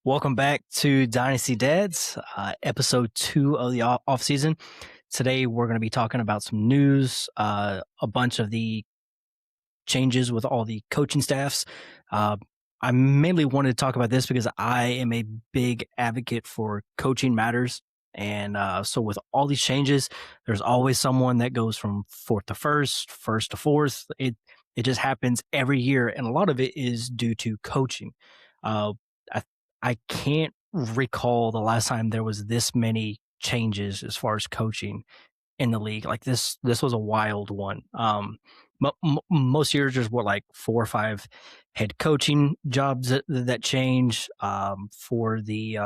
Welcome back to Dynasty Dads, episode 2 of the off season. Today we're going to be talking about some news, a bunch of the changes with all the coaching staffs. I mainly wanted to talk about this because I am a big advocate for coaching matters. And so with all these changes, there's always someone that goes from fourth to first, first to fourth. It just happens every year, and a lot of it is due to coaching. Uh, I I can't recall the last time there was this many changes as far as coaching in the league. Like this was a wild one. Most years there's what, like 4 or 5 head coaching jobs that change. For the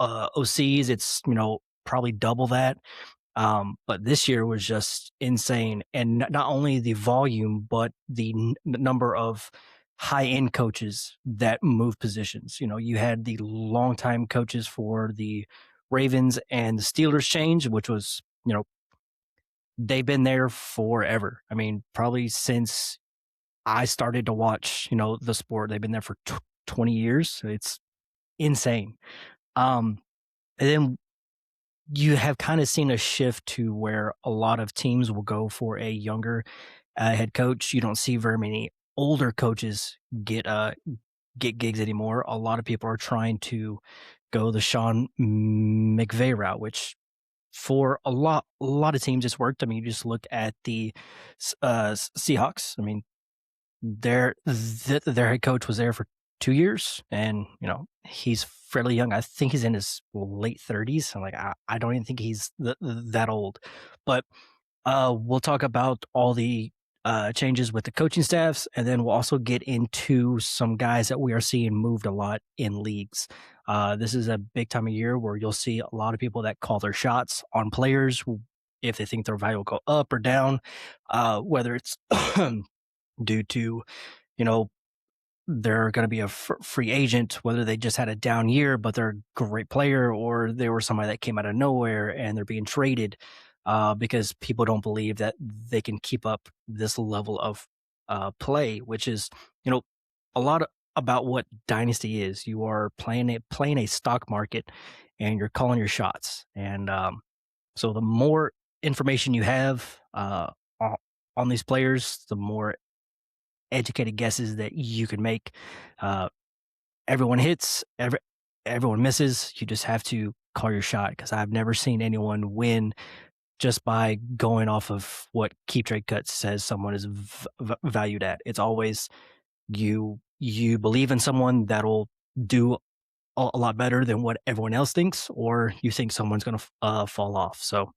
OCs, it's probably double that. But this year was just insane, and not only the volume, but the number of high end coaches that move positions. You had the longtime coaches for the Ravens and the Steelers change, which was they've been there forever. I mean, probably since I started to watch the sport, they've been there for 20 years. It's insane. And then you have kind of seen a shift to where a lot of teams will go for a younger head coach. You don't see very many older coaches get gigs anymore. A lot of people are trying to go the Sean McVay route, which for a lot of teams it's worked. I mean, you just look at the Seahawks. I mean, their head coach was there for 2 years, and he's fairly young. I think he's in his late 30s. I'm like, I don't even think he's that old. But we'll talk about all the changes with the coaching staffs, and then we'll also get into some guys that we are seeing moved a lot in leagues. This is a big time of year where you'll see a lot of people that call their shots on players if they think their value will go up or down, whether it's due to they're going to be a free agent, whether they just had a down year but they're a great player, or they were somebody that came out of nowhere and they're being traded because people don't believe that they can keep up this level of play, which is a lot about what dynasty is. You are playing a stock market, and you're calling your shots. And so the more information you have on these players, the more educated guesses that you can make. Everyone hits, everyone misses. You just have to call your shot, because I've never seen anyone win just by going off of what Keep Trade Cuts says someone is valued at. It's always you believe in someone that'll do a lot better than what everyone else thinks, or you think someone's going to fall off. So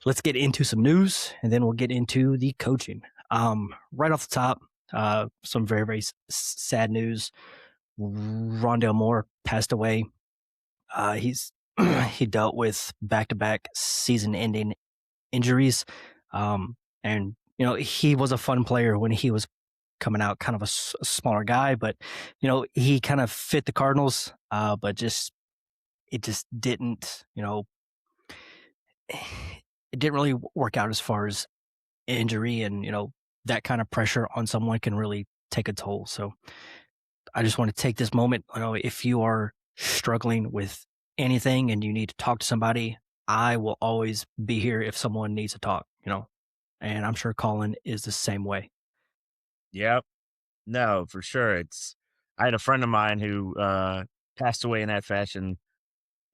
let's get into some news, and then we'll get into the coaching. Right off the top, some very, very sad news. Rondale Moore passed away. He dealt with back-to-back season-ending injuries, and he was a fun player when he was coming out, kind of a smaller guy, but he kind of fit the Cardinals, but it just didn't it didn't really work out as far as injury, and that kind of pressure on someone can really take a toll. So I just want to take this moment. If you are struggling with anything and you need to talk to somebody, I will always be here if someone needs to talk, and I'm sure Colin is the same way. Yep. No, for sure. I had a friend of mine who passed away in that fashion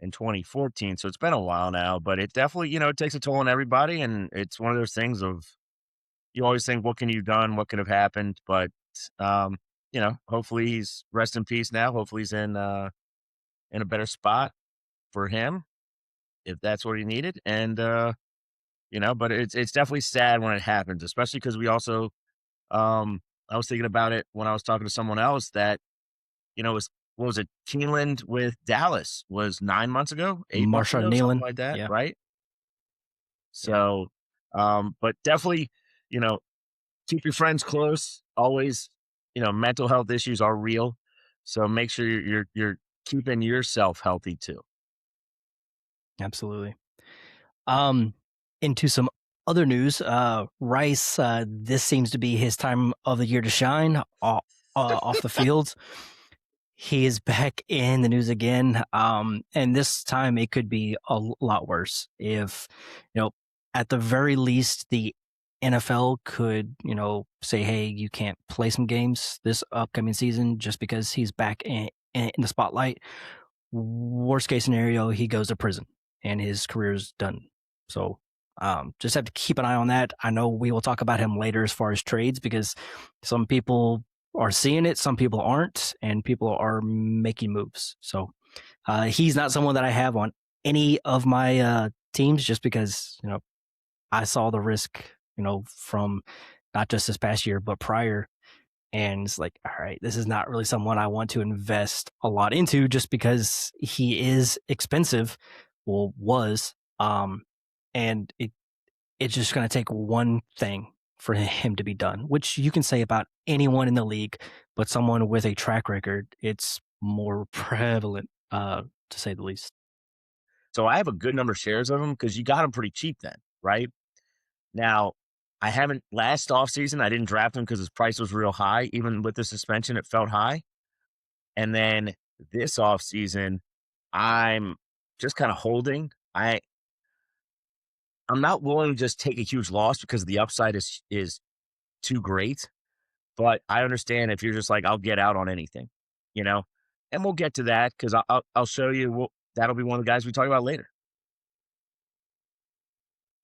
in 2014. So it's been a while now, but it definitely, it takes a toll on everybody. And it's one of those things of you always think, what can you have done? What could have happened? But, hopefully he's rest in peace now. Hopefully he's in a better spot for him if that's what he needed. And, but it's definitely sad when it happens, especially because we also, I was thinking about it when I was talking to someone else that, what was it? Keeneland with Dallas was 9 months ago, 8 months Marshawn ago, something Nealon. like that, Yeah. right? Yeah. So, but definitely, you know, keep your friends close. Always, mental health issues are real. So make sure you're keeping yourself healthy too. Absolutely. Um, into some other news, Rice, this seems to be his time of the year to shine off the fields. he is back in the news again. And this time it could be a lot worse if, at the very least, the NFL could, say, hey, you can't play some games this upcoming season just because he's back in the spotlight. Worst case scenario, he goes to prison and his career's done. So just have to keep an eye on that. I know we will talk about him later as far as trades because some people are seeing it, some people aren't, and people are making moves. So he's not someone that I have on any of my teams just because, I saw the risk, from not just this past year, but prior. And it's like, all right, this is not really someone I want to invest a lot into just because he is expensive, well, was. And it's just going to take one thing for him to be done, which you can say about anyone in the league, but someone with a track record, it's more prevalent, to say the least. So I have a good number of shares of him because you got him pretty cheap then, right? Now, I haven't last offseason, I didn't draft him because his price was real high. Even with the suspension, it felt high. And then this offseason, I'm just kind of holding. I'm not willing to just take a huge loss because the upside is too great. But I understand if you're just like, I'll get out on anything, you know? And we'll get to that because I'll show you. That'll be one of the guys we talk about later.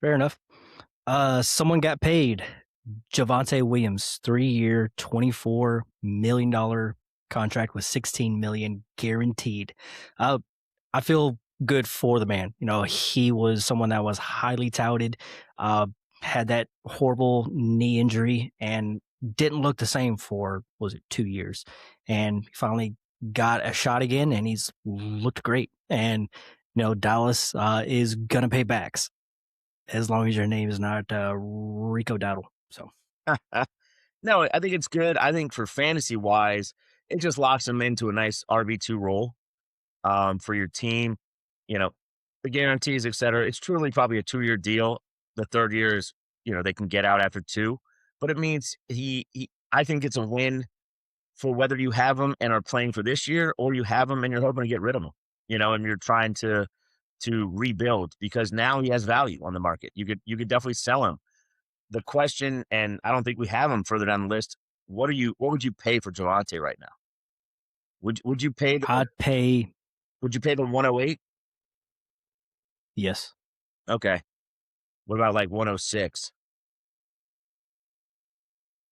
Fair enough. Someone got paid. Javonte Williams, 3-year, $24 million contract with $16 million guaranteed. I feel good for the man. He was someone that was highly touted, had that horrible knee injury, and didn't look the same for, was it 2 years? And he finally got a shot again, and he's looked great. And, Dallas is going to pay backs as long as your name is not Rico Dowdle. So, No, I think it's good. I think for fantasy wise, it just locks him into a nice RB2 role for your team. The guarantees, et cetera. It's truly probably a 2-year deal. The third year is, they can get out after 2, but it means I think it's a win for whether you have him and are playing for this year or you have him and you're hoping to get rid of him, and you're trying to rebuild because now he has value on the market. You could definitely sell him. The question, and I don't think we have him further down the list. What would you pay for Javonte right now? Would you pay? I'd pay. Would you pay the 108? Yes. Okay. What about like 106?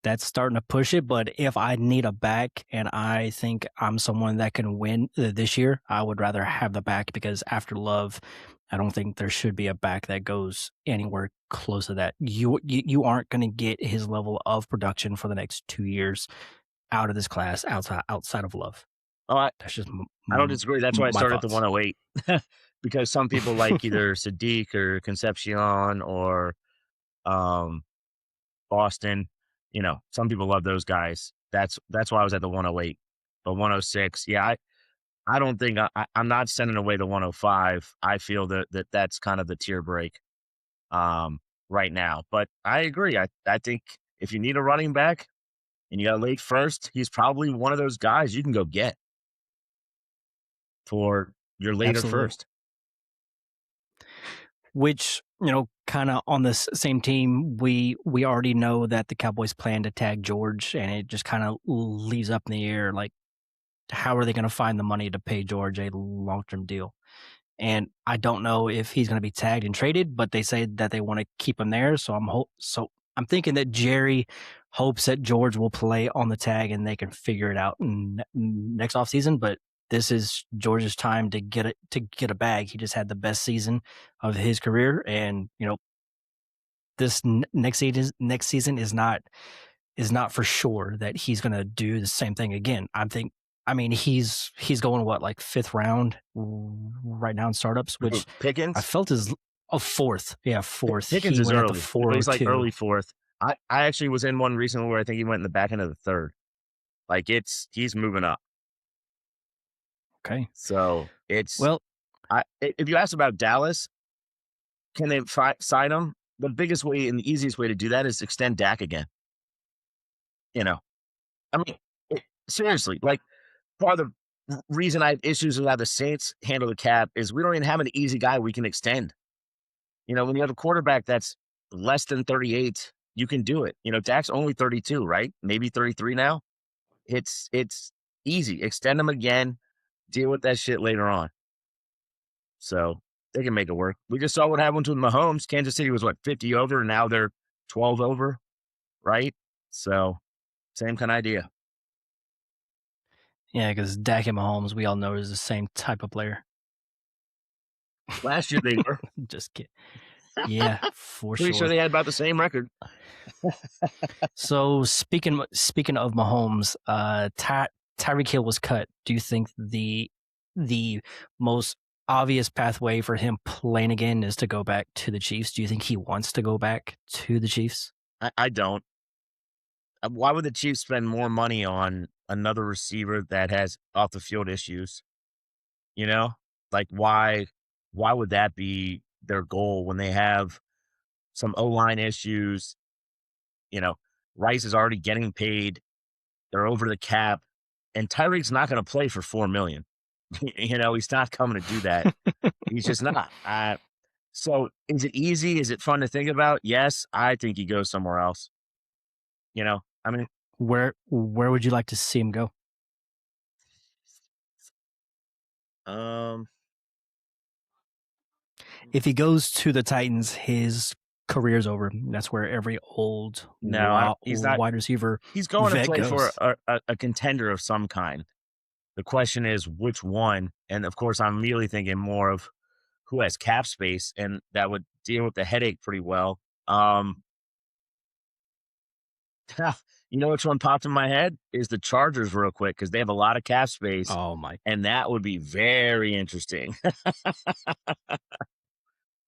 That's starting to push it, but if I need a back and I think I'm someone that can win this year, I would rather have the back because after Love, I don't think there should be a back that goes anywhere close to that. You aren't going to get his level of production for the next 2 years out of this class outside of Love. Oh, That's just I don't disagree. That's why I started at the thoughts. 108 because some people like either Sadiq or Concepcion or Boston. Some people love those guys. That's why I was at the 108. But 106, yeah, I don't think I'm not sending away the 105. I feel that that's kind of the tier break right now. But I agree. I think if you need a running back and you got a late first, he's probably one of those guys you can go get for your later Absolutely. first. Which, kind of on this same team, we already know that the Cowboys plan to tag George, and it just kind of leaves up in the air, like, how are they going to find the money to pay George a long-term deal? And I don't know if he's going to be tagged and traded, but they say that they want to keep him there. So I'm thinking that Jerry hopes that George will play on the tag and they can figure it out next offseason. But this is George's time to get a bag. He just had the best season of his career, and this next season is not for sure that he's going to do the same thing again. I mean, he's going like 5th round right now in startups, which Pickens, I felt is a 4th. Yeah, 4th. Pickens is early. He's like early 4th. I actually was in one recently where I think he went in the back end of the 3rd. Like he's moving up. Okay. So it's well. If you ask about Dallas, can they sign him? The biggest way and the easiest way to do that is extend Dak again. I mean, seriously, like part of reason I have issues with how the Saints handle the cap is we don't even have an easy guy we can extend. When you have a quarterback that's less than 38, you can do it. Dak's only 32, right? Maybe 33 now. It's easy. Extend him again. Deal with that shit later on. So they can make it work. We just saw what happened with Mahomes. Kansas City was 50 over, and now they're 12 over, right? So same kind of idea. Yeah, because Dak and Mahomes, we all know, is the same type of player. Last year they were. Just kidding. Yeah, for Pretty sure they had about the same record. So speaking of Mahomes, Tyreek Hill was cut. Do you think the most obvious pathway for him playing again is to go back to the Chiefs? Do you think he wants to go back to the Chiefs? I don't. Why would the Chiefs spend more money on another receiver that has off the field issues? Like why would that be their goal when they have some O-line issues? Rice is already getting paid. They're over the cap, and Tyreek's not going to play for $4 million. He's not coming to do that. He's just not. So is it easy? Is it fun to think about? Yes, I think he goes somewhere else. I mean, where would you like to see him go? If he goes to the Titans, his career's over. That's where every old he's not wide receiver. He's going to play for a contender of some kind. The question is which one, and of course, I'm immediately thinking more of who has cap space, and that would deal with the headache pretty well. Which one popped in my head is the Chargers real quick because they have a lot of cap space. Oh my! And that would be very interesting.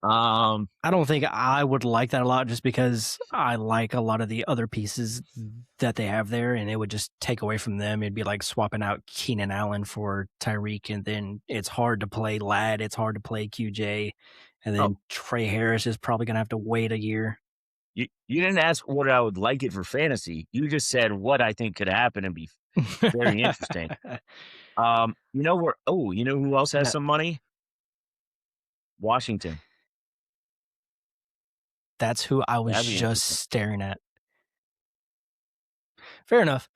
I don't think I would like that a lot just because I like a lot of the other pieces that they have there, and it would just take away from them. It'd be like swapping out Keenan Allen for Tyreek, and then it's hard to play Ladd. It's hard to play QJ, and then Trey Harris is probably going to have to wait a year. You didn't ask what I would like it for fantasy. You just said what I think could happen and be very interesting. You know who else has some money? Washington. That's who I was just staring at. Fair enough.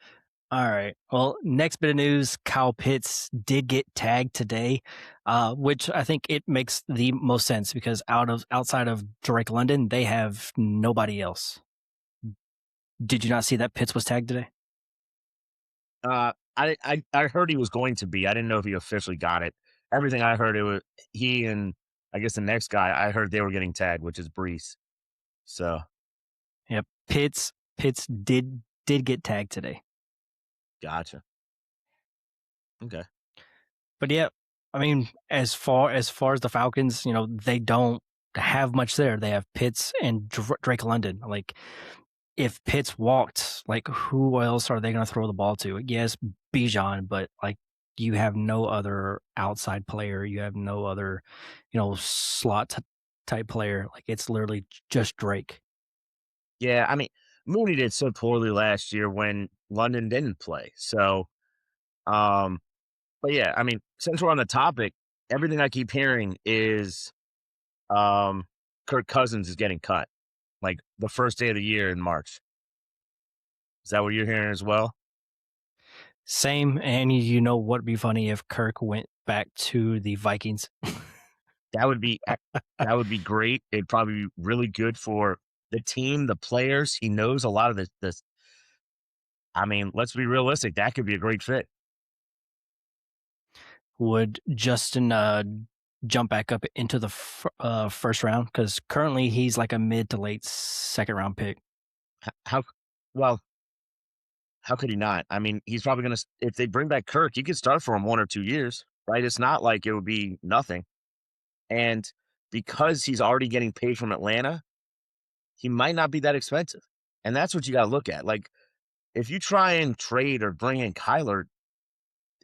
All right. Well, next bit of news, Kyle Pitts did get tagged today, which I think it makes the most sense because outside of Drake London, they have nobody else. Did you not see that Pitts was tagged today? I heard he was going to be. I didn't know if he officially got it. Everything I heard, it was he and I guess the next guy, I heard they were getting tagged, which is Brees. So, yep, Pitts did get tagged today. Gotcha. Okay. But yeah, I mean, as far as the Falcons, they don't have much there. They have Pitts and Drake London. Like, if Pitts walked, like, who else are they going to throw the ball to? Yes, Bijan, but like, you have no other outside player. You have no other, slot type player. Like, it's literally just Drake. Yeah, I mean, Mooney did so poorly last year when London didn't play. So, but yeah, I mean, since we're on the topic, everything I keep hearing is Kirk Cousins is getting cut, like the first day of the year in March. Is that what you're hearing as well? Same, and what would be funny if Kirk went back to the Vikings? That would be great. It'd probably be really good for the team, the players. He knows a lot of this. I mean, let's be realistic. That could be a great fit. Would Justin jump back up into the first round? Because currently he's like a mid to late second round pick. How could he not? I mean, he's probably going to, if they bring back Kirk, he could start for him 1 or 2 years, right? It's not like it would be nothing. And because he's already getting paid from Atlanta, he might not be that expensive. And that's what you got to look at. Like, if you try and trade or bring in Kyler,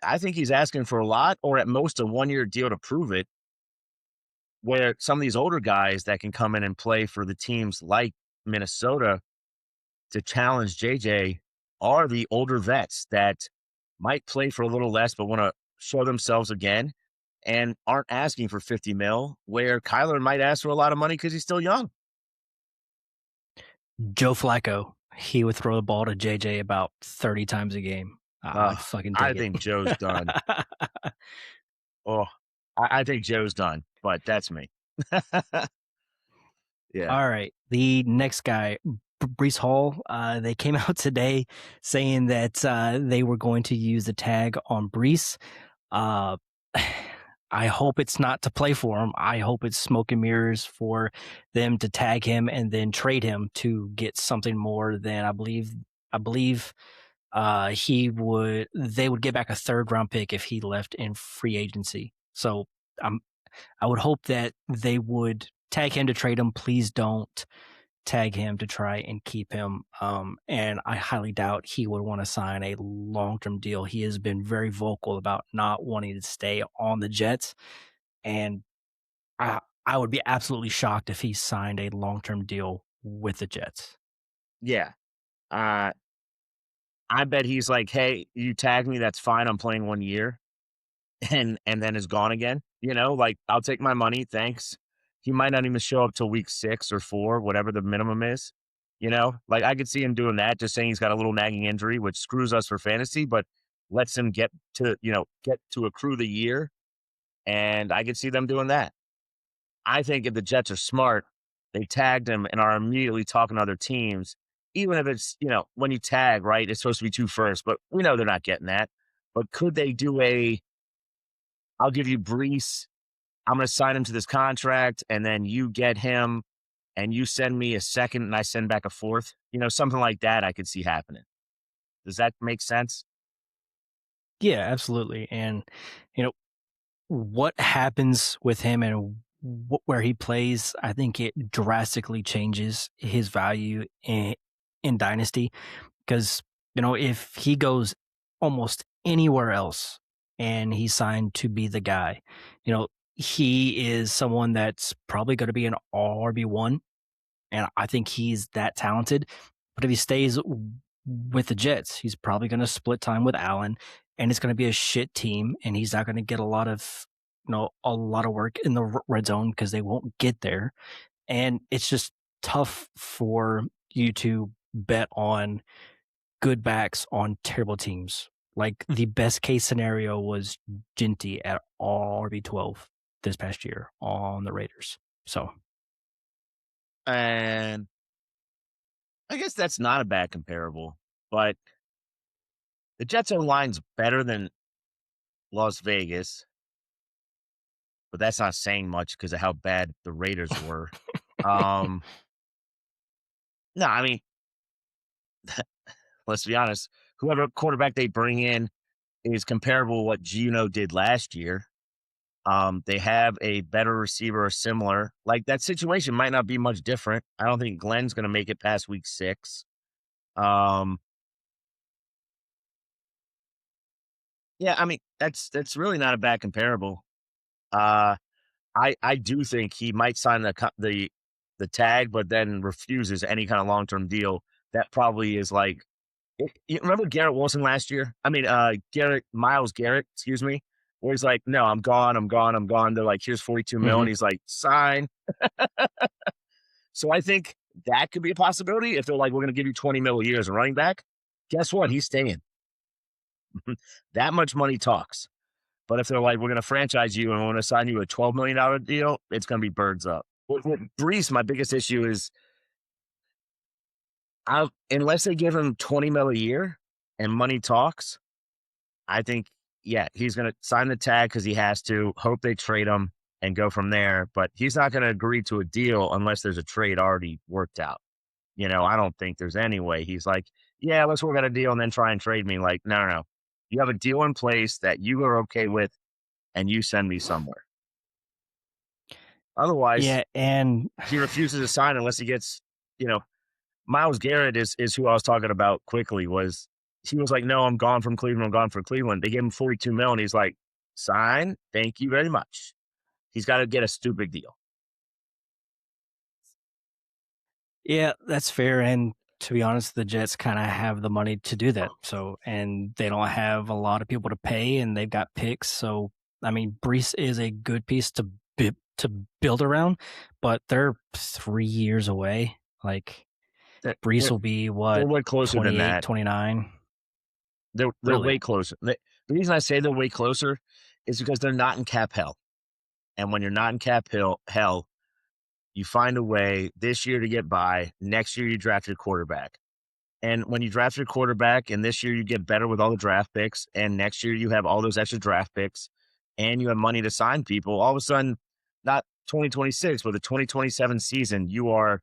I think he's asking for a lot, or at most a 1-year deal to prove it, where some of these older guys that can come in and play for the teams like Minnesota to challenge JJ are the older vets that might play for a little less but want to show themselves again and aren't asking for 50 mil, where Kyler might ask for a lot of money because he's still young. Joe Flacco, he would throw the ball to JJ about 30 times a game. I'd fucking I take it. think Joe's done. Oh, I think Joe's done, but that's me. Yeah. All right. The next guy, Brees Hall, they came out today saying that they were going to use the tag on Brees. Uh, I hope it's not to play for him. I hope it's smoke and mirrors for them to tag him and then trade him to get something more than I believe. They would get back a third round pick if he left in free agency. So I would hope that they would tag him to trade him. Please don't tag him to try and keep him. And I highly doubt he would want to sign a long-term deal. He has been very vocal about not wanting to stay on the Jets. And I would be absolutely shocked if he signed a long-term deal with the Jets. Yeah. Uh, I bet he's like, "Hey, you tag me, that's fine. I'm playing 1 year," and then is gone again. Like, "I'll take my money, thanks." He might not even show up till week 6 or 4, whatever the minimum is. Like I could see him doing that, just saying he's got a little nagging injury, which screws us for fantasy, but lets him get to accrue the year. And I could see them doing that. I think if the Jets are smart, they tagged him and are immediately talking to other teams, even if it's, when you tag, right, it's supposed to be 2 first, but we know they're not getting that. But could they do I'll give you Brees, I'm going to sign him to this contract, and then you get him and you send me a second and I send back a fourth, something like that I could see happening. Does that make sense? Yeah, absolutely. And, you know, what happens with him and where he plays, I think it drastically changes his value in Dynasty. Because, if he goes almost anywhere else and he's signed to be the guy, he is someone that's probably going to be an all RB1. And I think he's that talented. But if he stays with the Jets, he's probably going to split time with Allen, and it's going to be a shit team, and he's not going to get a lot of work in the red zone because they won't get there. And it's just tough for you to bet on good backs on terrible teams. Like the best case scenario was Ginty at RB12 this past year on the Raiders. So And I guess that's not a bad comparable, but the Jets' line's better than Las Vegas, but that's not saying much because of how bad the Raiders were. Um, no, I mean, let's be honest. Whoever quarterback they bring in is comparable to what Gino did last year. They have a better receiver or similar. Like that situation might not be much different. I don't think Glenn's going to make it past week 6. Um, yeah, I mean that's really not a bad comparable. Uh, I do think he might sign the tag, but then refuses any kind of long term deal. That probably is like, you remember Garrett Wilson last year? I mean, Miles Garrett, excuse me, where he's like, "No, I'm gone, I'm gone, I'm gone." They're like, "Here's 42 mil," and mhm. he's like, "Sign." So I think that could be a possibility if they're like, "We're going to give you 20 mil a year as a running back." Guess what? He's staying. That much money talks. But if they're like, "We're going to franchise you and we're going to sign you a $12 million deal," it's going to be birds up. With Brees, my biggest issue is unless they give him 20 mil a year and money talks, I think, yeah, he's going to sign the tag because he has to, hope they trade him and go from there. But he's not going to agree to a deal unless there's a trade already worked out. I don't think there's any way he's like, "Yeah, let's work out a deal and then try and trade me." Like, no, no, no. You have a deal in place that you are okay with and you send me somewhere. Otherwise, Yeah, and he refuses to sign unless he gets, you know, Miles Garrett is who I was talking about quickly. He was like, "No, I'm gone from Cleveland. I'm gone from Cleveland." They gave him 42 mil and he's like, "Sign. Thank you very much." He's got to get a stupid deal. yeah, that's fair. And To be honest, the Jets kind of have the money to do that. So, and they don't have a lot of people to pay, and they've got picks. So, I mean, Brees is a good piece to build around, but they're 3 years away. Like They're, Brees they're, will be they're what, way closer than 28, that. 29? They're Really? way closer. The reason I say they're way closer is because they're not in cap hell. And when you're not in hell, you find a way this year to get by. Next year, you draft your quarterback. And when you draft your quarterback, and this year you get better with all the draft picks, and next year you have all those extra draft picks, and you have money to sign people, all of a sudden, not 2026, but the 2027 season, you are,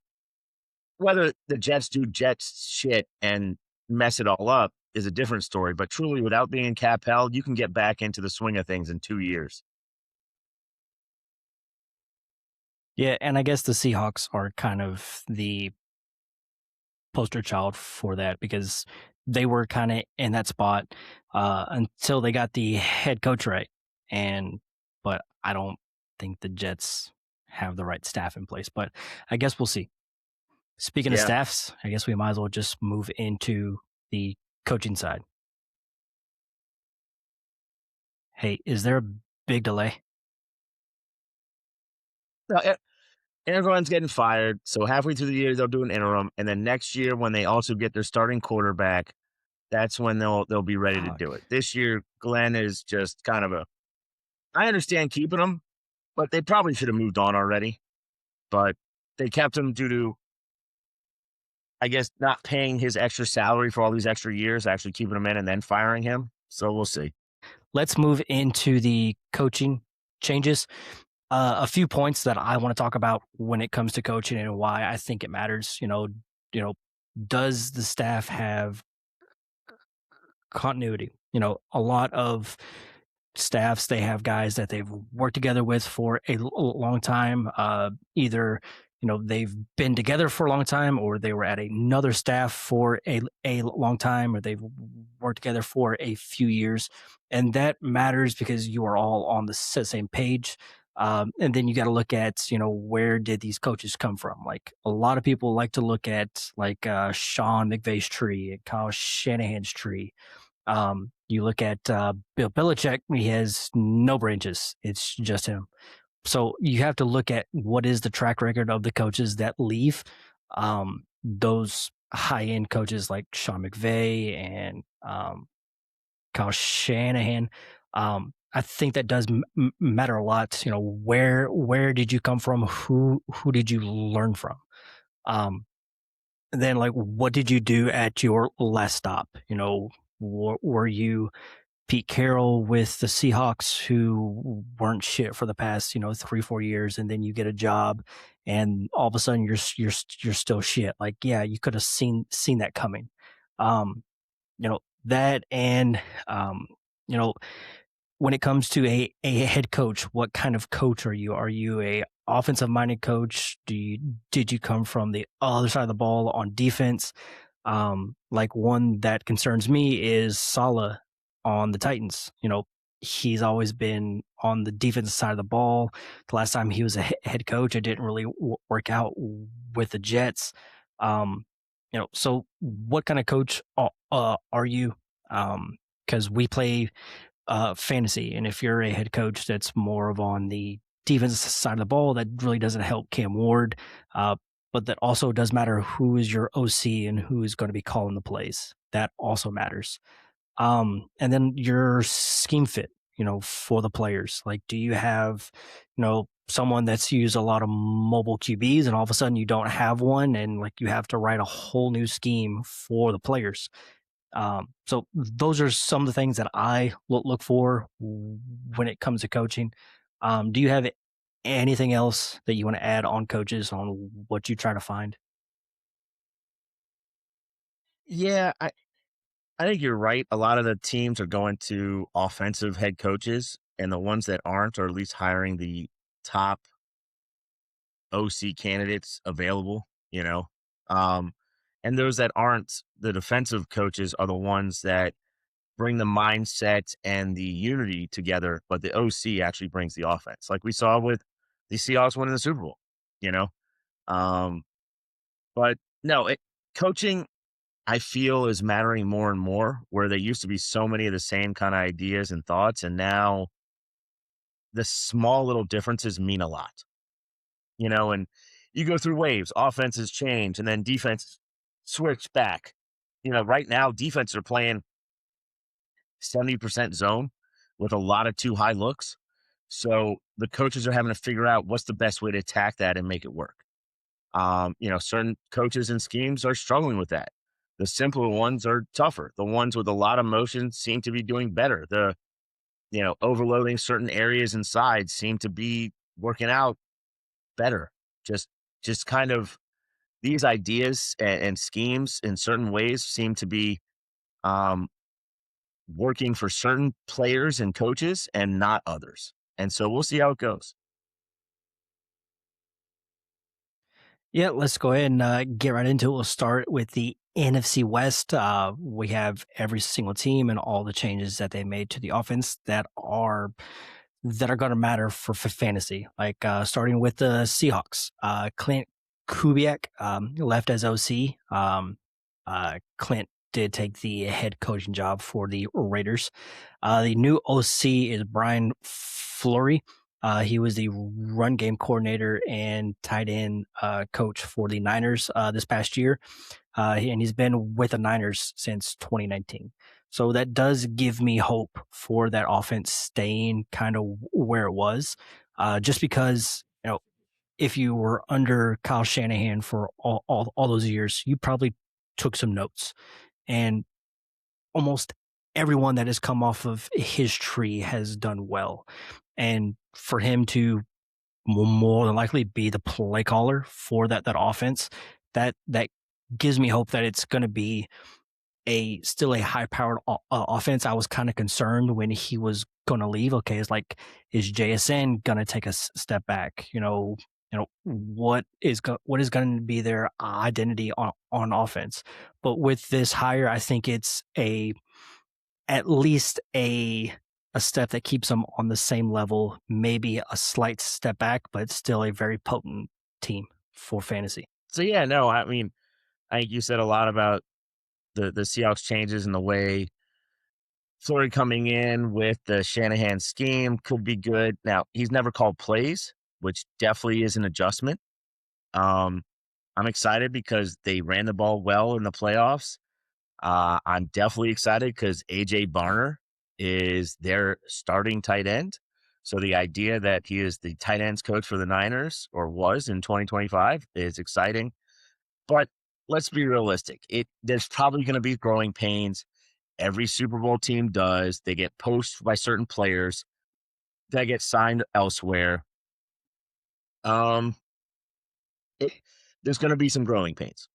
whether the Jets do Jets shit and mess it all up is a different story. But truly, without being in cap hell, you can get back into the swing of things in 2 years. Yeah, and I guess the Seahawks are kind of the poster child for that because they were kind of in that spot until they got the head coach right. And but I don't think the Jets have the right staff in place. But I guess we'll see. Speaking of Yeah. staffs, I guess we might as well just move into the coaching side. Hey, is there a big delay? No, everyone's getting fired. So halfway through the year, they'll do an interim. And then next year, when they also get their starting quarterback, that's when they'll be ready to do Fuck. it. This year, Glenn is just kind of a. I understand keeping him, but they probably should have moved on already. But they kept him due to, I guess, not paying his extra salary for all these extra years, actually keeping him in and then firing him. So we'll see. Let's move into the coaching changes. A few points that I want to talk about when it comes to coaching and why I think it matters. You know, does the staff have continuity? A lot of staffs, they have guys that they've worked together with for a long time. Either they've been together for a long time, or they were at another staff for a long time, or they've worked together for a few years, and that matters because you are all on the same page. And then you got to look at where did these coaches come from? Like a lot of people like to look at like Sean McVay's tree and Kyle Shanahan's tree. You look at Bill Belichick; he has no branches; it's just him. So you have to look at what is the track record of the coaches that leave. Those high end coaches like Sean McVay and Kyle Shanahan. I think that does matter a lot. Where did you come from? Who did you learn from? And then like, what did you do at your last stop? Were you Pete Carroll with the Seahawks, who weren't shit for the past 3-4 years, and then you get a job, and all of a sudden you're still shit? Like, yeah, you could have seen that coming. That, and you know when it comes to a head coach, what kind of coach are you? Are you a offensive minded coach? Did you come from the other side of the ball on defense? Like one that concerns me is Saleh on the Titans. He's always been on the defensive side of the ball. The last time he was a head coach, it didn't really work out with the Jets. So what kind of coach are you? Because we play fantasy, and if you're a head coach that's more of on the defensive side of the ball, that really doesn't help Cam Ward. But that also does matter who is your OC and who is going to be calling the plays. That also matters. And then your scheme fit, for the players. Like, do you have, someone that's used a lot of mobile QBs, and all of a sudden you don't have one, and like you have to write a whole new scheme for the players. So those are some of the things that I look for when it comes to coaching. Do you have anything else that you want to add on coaches, on what you try to find? Yeah, I think you're right. A lot of the teams are going to offensive head coaches, and the ones that aren't are at least hiring the top OC candidates available, you know. Um, and those that aren't, the defensive coaches are the ones that bring the mindset and the unity together, but the OC actually brings the offense. Like we saw with the Seahawks winning the Super Bowl, you know. Um, but no, Coaching, I feel, is mattering more and more, where there used to be so many of the same kind of ideas and thoughts, and now the small little differences mean a lot, and you go through waves, offenses change, and then defense switch back. Right now, defenses are playing 70% zone with a lot of too high looks. So the coaches are having to figure out what's the best way to attack that and make it work. Certain coaches and schemes are struggling with that. The simpler ones are tougher. The ones with a lot of motion seem to be doing better. Overloading certain areas and sides seem to be working out better. Just, just kind of these ideas and schemes in certain ways seem to be um, working for certain players and coaches and not others. And so we'll see how it goes. Yeah, let's go ahead and get right into it. We'll start with the NFC West. We have every single team and all the changes that they made to the offense that are going to matter for fantasy. Like starting with the Seahawks, Clint Kubiak left as OC. Clint did take the head coaching job for the Raiders. The new OC is Brian Fleury. He was the run game coordinator and tight end coach for the Niners this past year. And he's been with the Niners since 2019. So that does give me hope for that offense staying kind of where it was. Just because, if you were under Kyle Shanahan for all those years, you probably took some notes. And almost everyone that has come off of his tree has done well. And for him to more than likely be the play caller for that offense, that gives me hope that it's going to be still a high powered offense. I was kind of concerned when he was going to leave. Okay, it's like, is JSN going to take a step back? What is going to be their identity on offense? But with this hire, I think it's at least a step that keeps them on the same level, maybe a slight step back, but still a very potent team for fantasy. So yeah, no, I mean, I think you said a lot about the Seahawks changes and the way Fleury coming in with the Shanahan scheme could be good. Now, he's never called plays, which definitely is an adjustment. Um, I'm excited because they ran the ball well in the playoffs. I'm definitely excited because AJ Barner is their starting tight end. So the idea that he is the tight ends coach for the Niners, or was in 2025, is exciting. But let's be realistic. There's probably going to be growing pains. Every Super Bowl team does. They get poached by certain players that get signed elsewhere. Um, it, there's going to be some growing pains.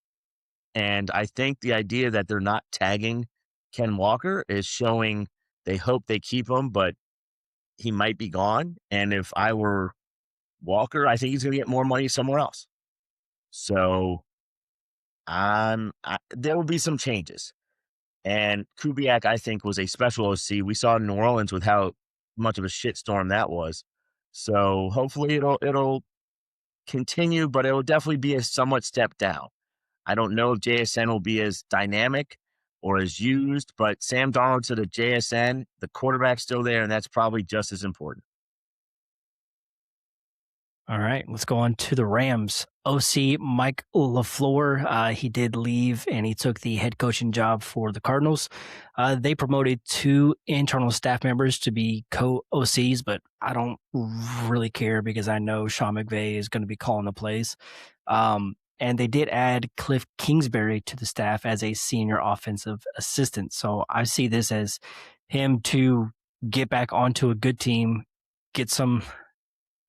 And I think the idea that they're not tagging Ken Walker is showing they hope they keep him, but he might be gone. And if I were Walker, I think he's going to get more money somewhere else. So there will be some changes. And Kubiak, I think, was a special OC. We saw in New Orleans with how much of a shitstorm that was. So hopefully it'll continue, but it will definitely be a somewhat step down. I don't know if JSN will be as dynamic or as used, but Sam Darnold to the JSN, the quarterback's still there, and that's probably just as important. All right, let's go on to the Rams. OC Mike LaFleur, he did leave and he took the head coaching job for the Cardinals. They promoted 2 internal staff members to be co-OCs, but I don't really care because I know Sean McVay is going to be calling the plays. And they did add Cliff Kingsbury to the staff as a senior offensive assistant. So I see this as him to get back onto a good team, get some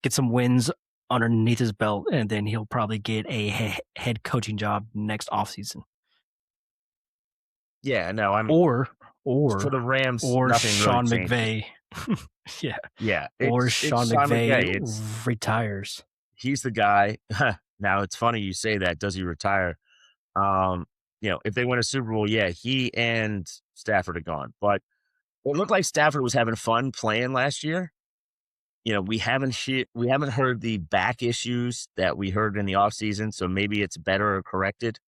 wins underneath his belt, and then he'll probably get a head coaching job next offseason. Yeah, no, or for the Rams, or Sean really McVay. Yeah. Yeah. Or Sean McVay It's retires. He's the guy. Now it's funny you say that. Does he retire? If they win a Super Bowl, yeah, he and Stafford are gone. But it looked like Stafford was having fun playing last year. We haven't heard the back issues that we heard in the offseason, so maybe it's better or corrected.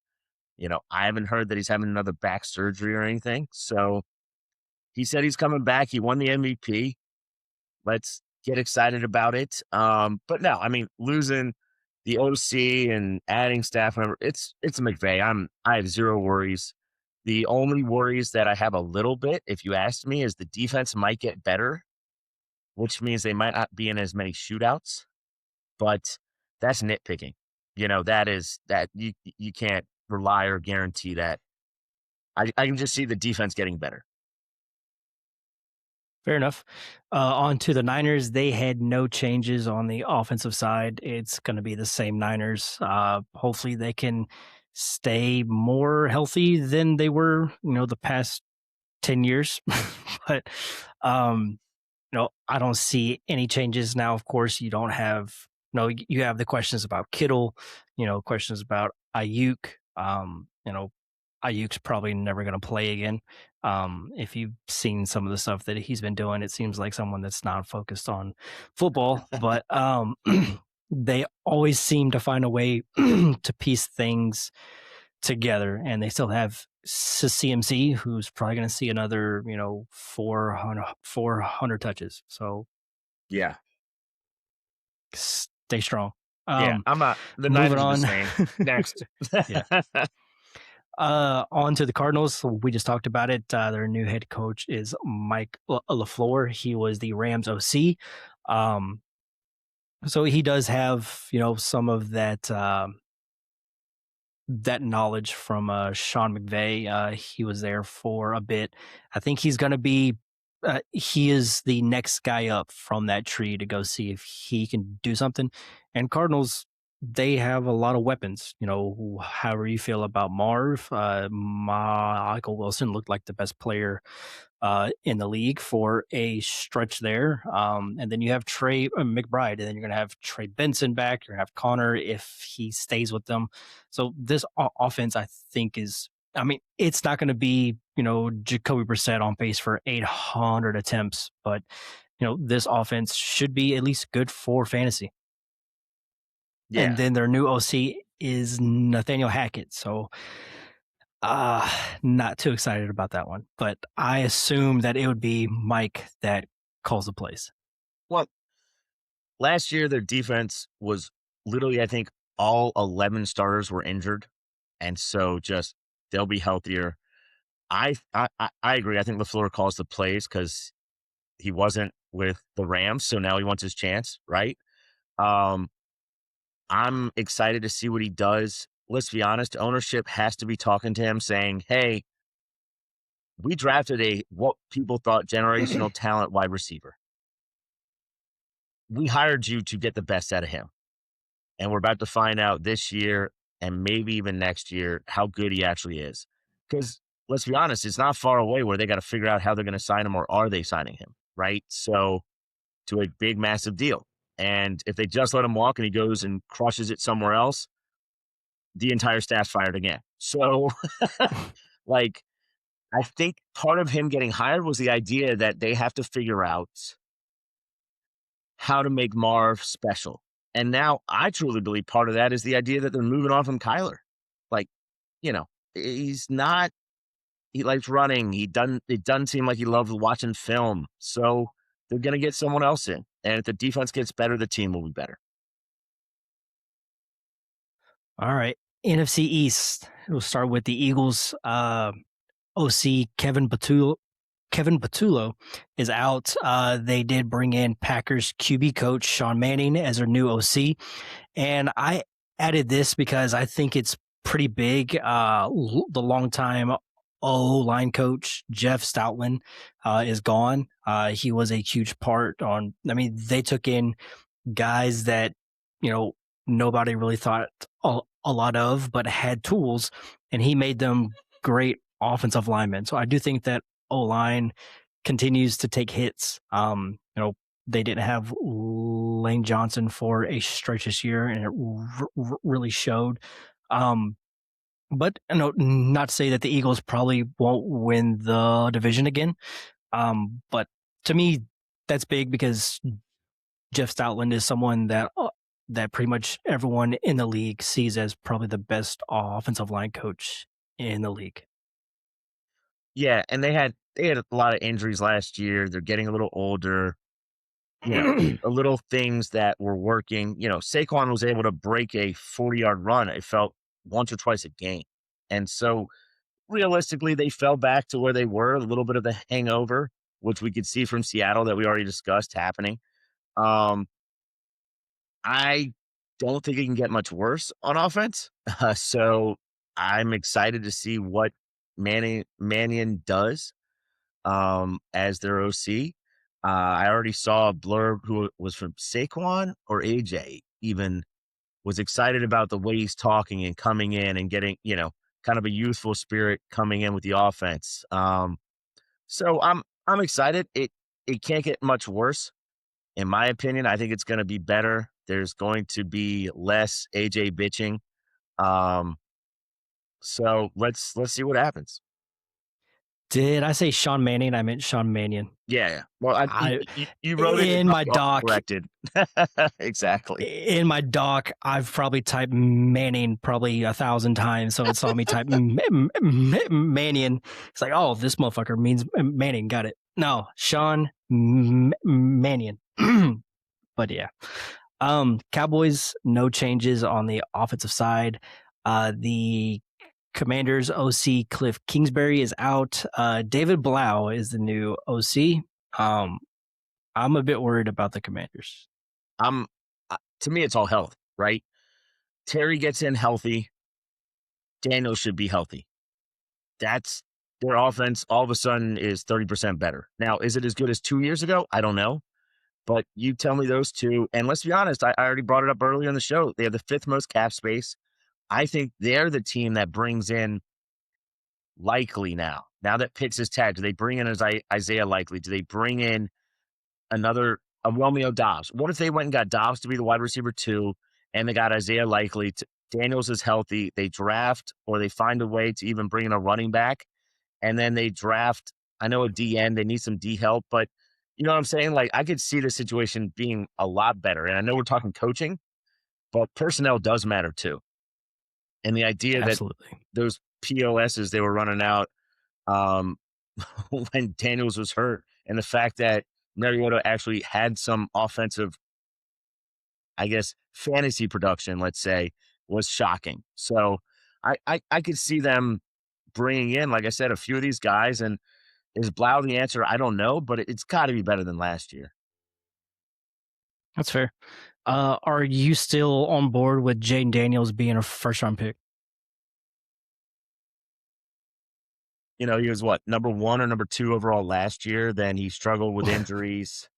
I haven't heard that he's having another back surgery or anything. So he said he's coming back. He won the MVP. Let's get excited about it. But no, I mean, losing the OC and adding staff member, it's McVay. I have zero worries. The only worries that I have a little bit, if you ask me, is the defense might get better, which means they might not be in as many shootouts. But that's nitpicking. That you can't rely or guarantee that. I can just see the defense getting better. Fair enough. On to the Niners. They had no changes on the offensive side. It's going to be the same Niners. Hopefully, they can stay more healthy than they were, the past 10 years. But, I don't see any changes now. Of course, you don't have, you have the questions about Kittle, questions about Ayuk. Ayuk's probably never going to play again. If you've seen some of the stuff that he's been doing, it seems like someone that's not focused on football. But they always seem to find a way to piece things together, and they still have CMC, who's probably going to see another, 400 touches. So yeah, stay strong. Yeah, I'm not. The moving Niners are on. the same. Next. Yeah. On to the Cardinals. We just talked about it. Their new head coach is Mike LaFleur. He was the Rams OC. So he does have, some of that that knowledge from Sean McVay. He was there for a bit. I think he's going to be. He is the next guy up from that tree to go see if he can do something. And Cardinals, they have a lot of weapons. However you feel about Marv, Michael Wilson looked like the best player in the league for a stretch there. And then you have Trey McBride, and then you're going to have Trey Benson back. You're going to have Connor if he stays with them. So this offense, I think, it's not going to be, Jacoby Brissett on pace for 800 attempts, but, this offense should be at least good for fantasy. Yeah. And then their new OC is Nathaniel Hackett. So not too excited about that one, but I assume that it would be Mike that calls the plays. Well, last year their defense was literally, I think, all 11 starters were injured, and so just they'll be healthier. I agree. I think LaFleur calls the plays because he wasn't with the Rams, so now he wants his chance, right? I'm excited to see what he does. Let's be honest, ownership has to be talking to him saying, hey, we drafted what people thought generational talent wide receiver. We hired you to get the best out of him. And we're about to find out this year and maybe even next year how good he actually is. Because let's be honest, it's not far away where they got to figure out how they're going to sign him, or are they signing him, right? So to a big, massive deal. And if they just let him walk and he goes and crushes it somewhere else, the entire staff's fired again. So, I think part of him getting hired was the idea that they have to figure out how to make Marv special. And now I truly believe part of that is the idea that they're moving on from Kyler. He's not, he likes running. It doesn't seem like he loves watching film. So they're going to get someone else in. And if the defense gets better, the team will be better. All right. NFC East. We'll start with the Eagles. OC Kevin Patullo is out. They did bring in Packers QB coach Sean Manning as their new OC. And I added this because I think it's pretty big. The longtime O-line coach Jeff Stoutland is gone. He was a huge part they took in guys that, nobody really thought a lot of, but had tools, and he made them great offensive linemen. So I do think that O-line continues to take hits. They didn't have Lane Johnson for a stretch this year, and it really showed. But not to say that the Eagles probably won't win the division again. But to me, that's big because Jeff Stoutland is someone that that pretty much everyone in the league sees as probably the best offensive line coach in the league. Yeah, and they had a lot of injuries last year. They're getting a little older. You know, a little things that were working. Saquon was able to break a 40-yard run, it felt, once or twice a game. And so, realistically, they fell back to where they were, a little bit of the hangover, which we could see from Seattle that we already discussed happening. Um, I don't think it can get much worse on offense. So I'm excited to see what Mannion does as their OC. I already saw a blurb who was from Saquon or AJ even was excited about the way he's talking and coming in and getting, kind of a youthful spirit coming in with the offense. So I'm excited. It can't get much worse. In my opinion, I think it's going to be better. There's going to be less AJ bitching. Um, so let's see what happens. Did I say Sean Mannion? I meant Sean Mannion. Yeah. Well, I you wrote it in my doc. corrected. Exactly. In my doc, I've probably typed Manning probably 1,000 times, so it saw me type Mannion. It's like, oh, this motherfucker means Manning. Got it. No, Sean Mannion. But yeah, Cowboys, no changes on the offensive side. The Commanders OC Cliff Kingsbury is out. David Blau is the new OC. I'm a bit worried about the Commanders. To me, it's all health, right? Terry gets in healthy. Daniels should be healthy. That's their offense. All of a sudden is 30% better. Now, is it as good as 2 years ago? I don't know. But you tell me those two. And let's be honest, I already brought it up earlier in the show. They have the 5th most cap space. I think they're the team that brings in Likely now. Now that Pitts is tagged, do they bring in Isaiah Likely? Do they bring in a Romeo Dobbs? What if they went and got Dobbs to be the wide receiver 2 and they got Isaiah Likely? Daniels is healthy. They draft or they find a way to even bring in a running back and then they draft, I know a DN, they need some D help, but you know what I'm saying? Like I could see the situation being a lot better. And I know we're talking coaching, but personnel does matter too. And the idea Absolutely. that those POSs they were running out when Daniels was hurt, and the fact that Mariota actually had some offensive, I guess, fantasy production, let's say, was shocking. So I could see them bringing in, like I said, a few of these guys. And is Blau the answer? I don't know, but it's got to be better than last year. That's fair. Are you still on board with Jaden Daniels being a first-round pick? He was what, number 1 or number 2 overall last year. Then he struggled with injuries.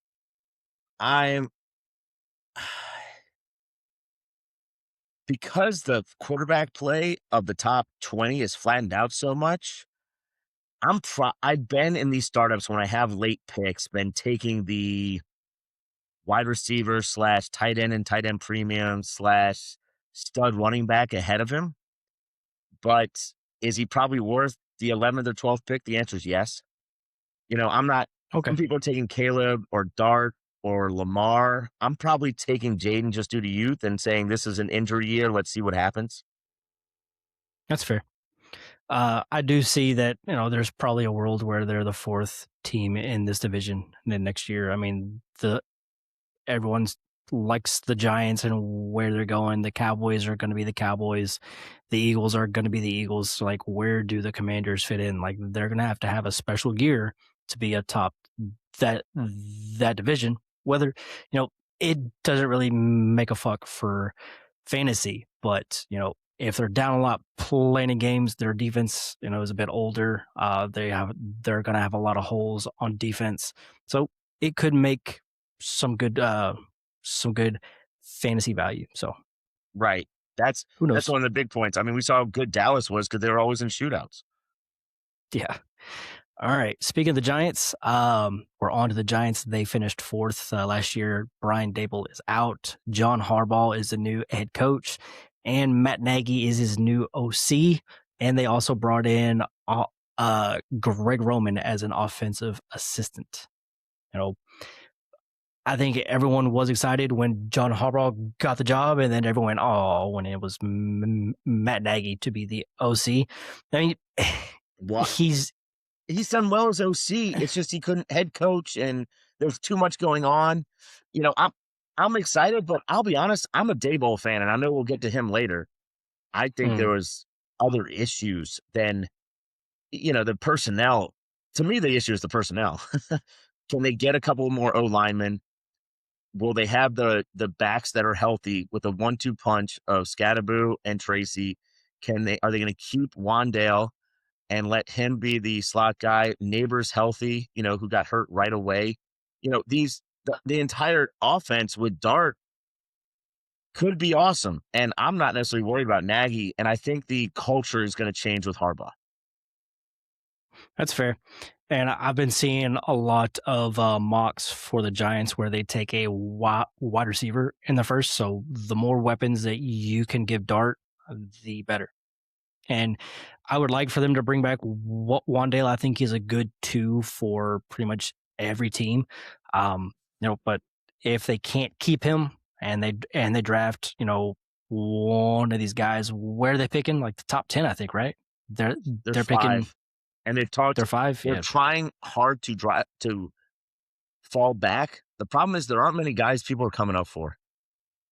Because the quarterback play of the top 20 is flattened out so much, I've been in these startups when I have late picks, been taking the wide receiver / tight end and tight end premium / stud running back ahead of him. But is he probably worth the 11th or 12th pick? The answer is yes. I'm not. Okay. Some people are taking Caleb or Dart or Lamar. I'm probably taking Jaden just due to youth and saying this is an injury year. Let's see what happens. That's fair. I do see that, there's probably a world where they're the 4th team in this division then next year. I mean, everyone likes the Giants and where they're going. The Cowboys are going to be the Cowboys. The Eagles are going to be the Eagles. So, like, where do the Commanders fit in? Like, they're going to have a special gear to be atop that division. Whether, it doesn't really make a fuck for fantasy, but, if they're down a lot playing games, their defense, is a bit older. They're going to have a lot of holes on defense. So it could make some good fantasy value. So right. That's who knows? That's one of the big points. I mean, we saw how good Dallas was because they were always in shootouts. Yeah. All right. Speaking of the Giants, we're on to the Giants. They finished 4th last year. Brian Daboll is out. John Harbaugh is the new head coach, and Matt Nagy is his new OC. And they also brought in Greg Roman as an offensive assistant. I think everyone was excited when John Harbaugh got the job, and then everyone went, "Oh," when it was Matt Nagy to be the OC. I mean, What he's he's done well as OC. It's just he couldn't head coach, and there's too much going on. You know, I'm excited, but I'll be honest, I'm a Daboll fan, and I know we'll get to him later. I think there mm, was other issues than the personnel. To me, the issue is the personnel. Can they get a couple more O linemen? Will they have the backs that are healthy with a 1-2 punch of Scadaboo and Tracy? Are they going to keep Wandale and let him be the slot guy? Neighbors healthy, who got hurt right away. The entire offense with Dart could be awesome. And I'm not necessarily worried about Nagy. And I think the culture is going to change with Harbaugh. that's fair. And I've been seeing a lot of mocks for the Giants where they take a wide receiver in the first. So the more weapons that you can give Dart, the better. And I would like for them to bring back Wandale. I think he's a good 2 for pretty much every team. But if they can't keep him and they draft, one of these guys, where are they picking? Like the top 10, I think, right? They're picking. 5. And they've talked. They're 5. They're Yeah, trying hard to fall back. The problem is there aren't many guys people are coming up for.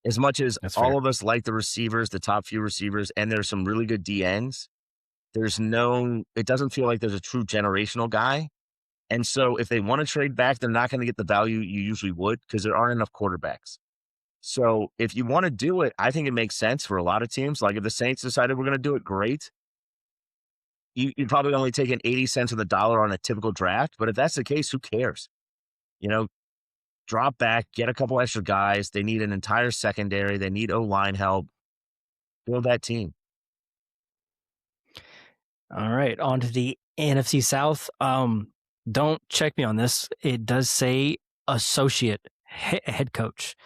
As much as that's all fair. of us like the receivers, the top few receivers, and there's some really good DNs, it doesn't feel like there's a true generational guy. And so if they want to trade back, they're not going to get the value you usually would because there aren't enough quarterbacks. So if you want to do it, I think it makes sense for a lot of teams. Like if the Saints decided we're going to do it, great. You'd probably only take an 80 cents on the dollar on a typical draft. But if that's the case, who cares? You know, drop back, get a couple extra guys. They need an entire secondary. They need O-line help. Build that team. All right, on to the NFC South. Don't check me on this. It does say associate head coach,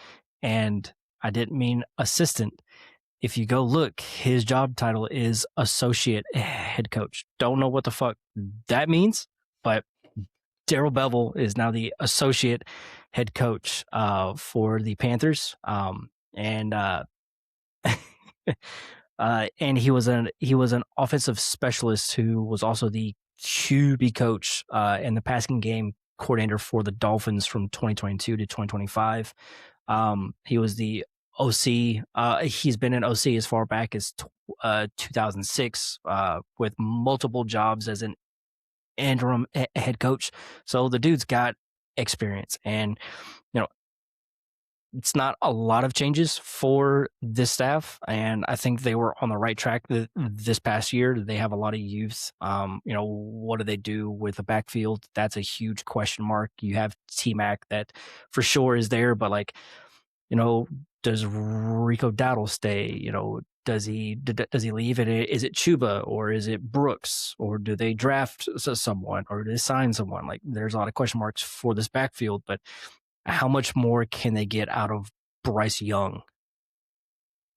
and I didn't mean assistant. If you go look, his job title is associate head coach. Don't know what the fuck that means, but Darrell Bevell is now the associate head coach for the Panthers. And and he was an offensive specialist who was also the QB coach and the passing game coordinator for the Dolphins from 2022 to 2025. He was the OC. He's been an OC as far back as 2006 with multiple jobs as an interim head coach. So the dude's got experience, and it's not a lot of changes for this staff, and I think they were on the right track this past year. They have a lot of youth. What do they do with the backfield? That's a huge question mark. You have T-Mac that for sure is there, but does Rico Dowdle stay? Does he leave? Is it Chuba or is it Brooks, or do they draft someone or do they sign someone? Like there's a lot of question marks for this backfield, but how much more can they get out of Bryce Young?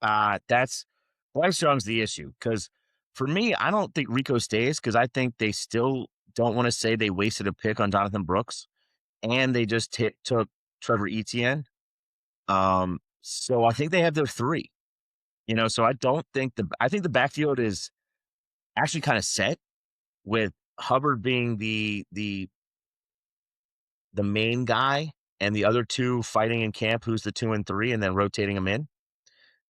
That's Bryce Young's the issue because for me, I don't think Rico stays because I think they still don't want to say they wasted a pick on Jonathan Brooks and they just took Trevor Etienne. So I think they have their 3. So I think the backfield is actually kind of set with Hubbard being the main guy and the other 2 fighting in camp, who's the 2 and 3, and then rotating them in.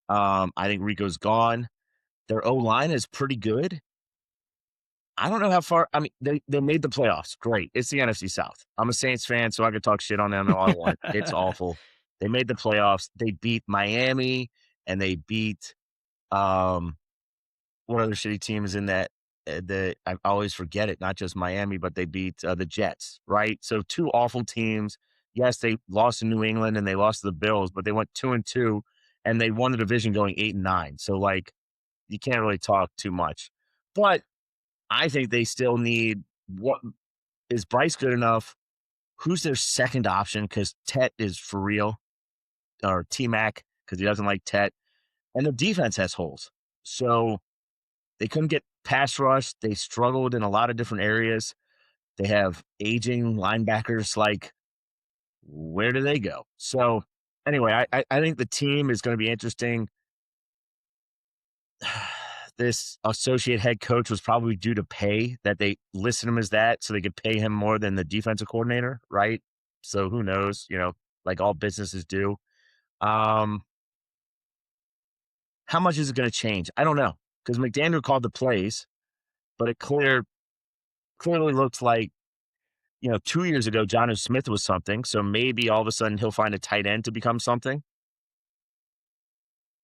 I think Rico's gone. Their O-line is pretty good. I don't know how far. I mean, they made the playoffs. Great. It's the NFC South. I'm a Saints fan, so I could talk shit on them all I want. It's awful. They made the playoffs. They beat Miami, and they beat what other shitty team is in that? I always forget it. Not just Miami, but they beat the Jets, right? So 2 awful teams. Yes, they lost to New England and they lost to the Bills, but they went 2-2, and they won the division going 8-9. So you can't really talk too much. But I think they still need is Bryce good enough? Who's their second option? Because Tet is for real, or T-Mac because he doesn't like Tet, and their defense has holes. So they couldn't get pass rush. They struggled in a lot of different areas. They have aging linebackers like where do they go? So anyway, I think the team is going to be interesting. This associate head coach was probably due to pay that they listed him as that so they could pay him more than the defensive coordinator, right? So who knows, like all businesses do. Um, how much is it going to change? I don't know because McDaniel called the plays, but it clearly looks like 2 years ago, Jonnu Smith was something. So maybe all of a sudden he'll find a tight end to become something.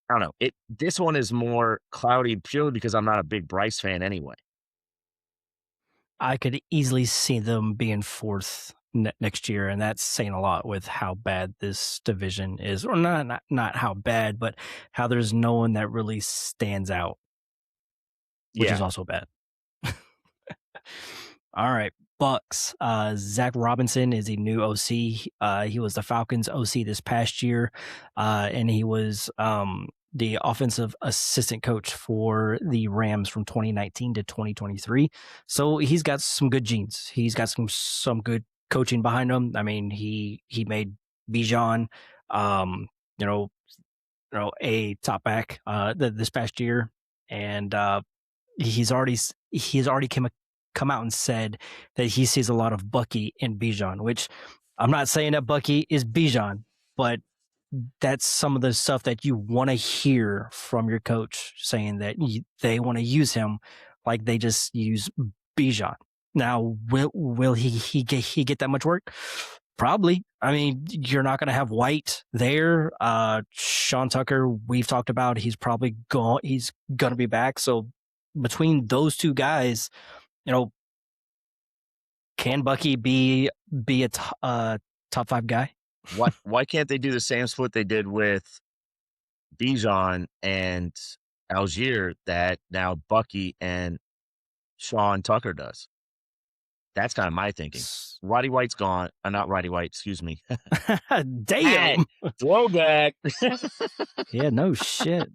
I don't know. This one is more cloudy purely because I'm not a big Bryce fan anyway. I could easily see them being fourth next year, and that's saying a lot with how bad this division is, or not how bad, but how there's no one that really stands out, which is Yeah. also bad. All right, Bucks. Zach Robinson is a new OC. He was the Falcons OC this past year, and he was the offensive assistant coach for the Rams from 2019 to 2023. So he's got some good genes. He's got some good coaching behind him. I mean, he made Bijan, a top back this past year, and he's already come out and said that he sees a lot of Bucky in Bijan, which I'm not saying that Bucky is Bijan, but that's some of the stuff that you want to hear from your coach, saying that they want to use him like they just use Bijan. Now, will he get that much work? Probably. I mean, you're not going to have White there. Sean Tucker, we've talked about, he's probably gone. He's going to be back. So between those two guys, can Bucky be a top 5 guy? Why can't they do the same split they did with Bijan and Algier that now Bucky and Sean Tucker does? That's kind of my thinking. Roddy White's gone. Not Roddy White, excuse me. Damn. Throwback. Yeah, no shit.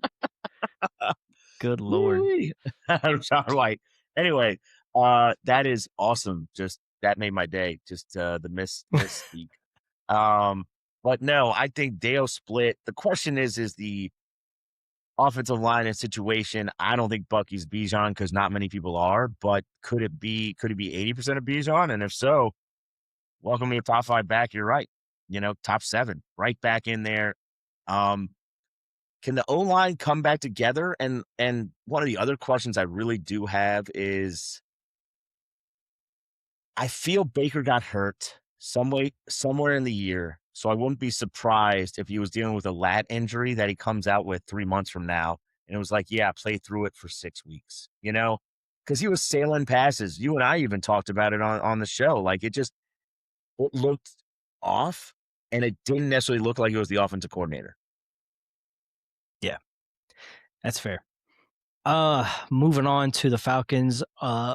Good Lord. Sean White. Anyway, that is awesome. Just that made my day. Just the misspeak. But no, I think Dale split. The question is the offensive line and situation. I don't think Bucky's Bijan because not many people are, but could it be 80% of Bijan? And if so, welcome me a top 5 back. You're right. Top 7, right back in there. Can the O-line come back together? And one of the other questions I really do have is I feel Baker got hurt somewhere in the year. So I wouldn't be surprised if he was dealing with a lat injury that he comes out with 3 months from now. And it was like, yeah, play through it for 6 weeks, because he was sailing passes. You and I even talked about it on the show. Like it looked off and it didn't necessarily look like it was the offensive coordinator. Yeah, that's fair. Moving on to the Falcons,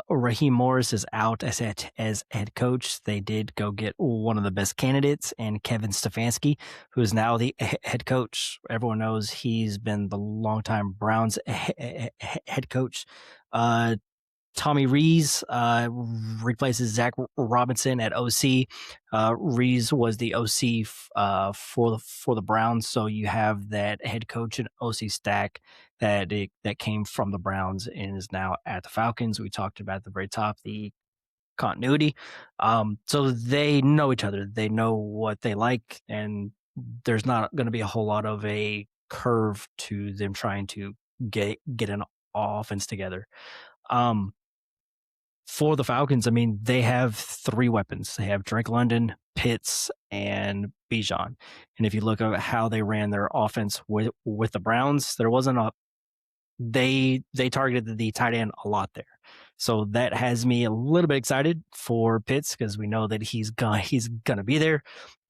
Raheem Morris is out as head coach. They did go get one of the best candidates, and Kevin Stefanski, who is now the head coach. Everyone knows he's been the longtime Browns head coach. Tommy Rees replaces Zach Robinson at OC. Rees was the OC for the Browns, so you have that head coach and OC stack that came from the Browns and is now at the Falcons. We talked about at the very top the continuity. So they know each other. They know what they like, and there's not going to be a whole lot of a curve to them trying to get an offense together. For the Falcons, I mean, they have 3 weapons. They have Drake London, Pitts, and Bijan. And if you look at how they ran their offense with the Browns, there wasn't they targeted the tight end a lot there. So that has me a little bit excited for Pitts because we know that he's gonna be there.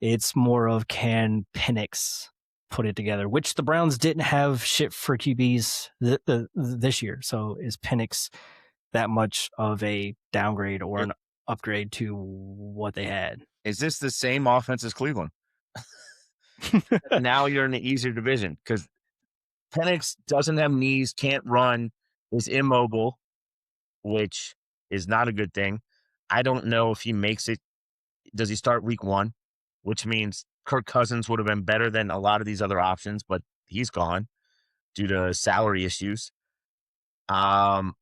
It's more of can Penix put it together, which the Browns didn't have shit for QBs this year. So is Penix that much of a downgrade or an upgrade to what they had? Is this the same offense as Cleveland? Now you're in the easier division because Penix doesn't have knees, can't run, is immobile, which is not a good thing. I don't know if he makes it. Does he start week 1? which means Kirk Cousins would have been better than a lot of these other options, but he's gone due to salary issues. Um,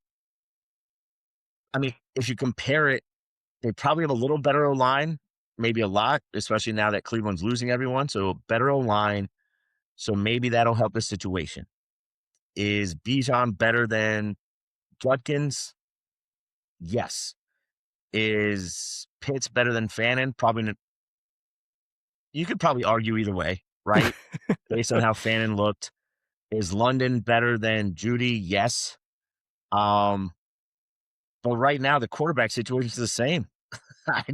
I mean, if you compare it, they probably have a little better O-line, maybe a lot, especially now that Cleveland's losing everyone. So better O-line. So maybe that'll help the situation. Is Bijan better than Judkins? Yes. Is Pitts better than Fannin? Probably. You could probably argue either way, right? Based on how Fannin looked. Is London better than Judy? Yes. Um, but right now the quarterback situation is the same.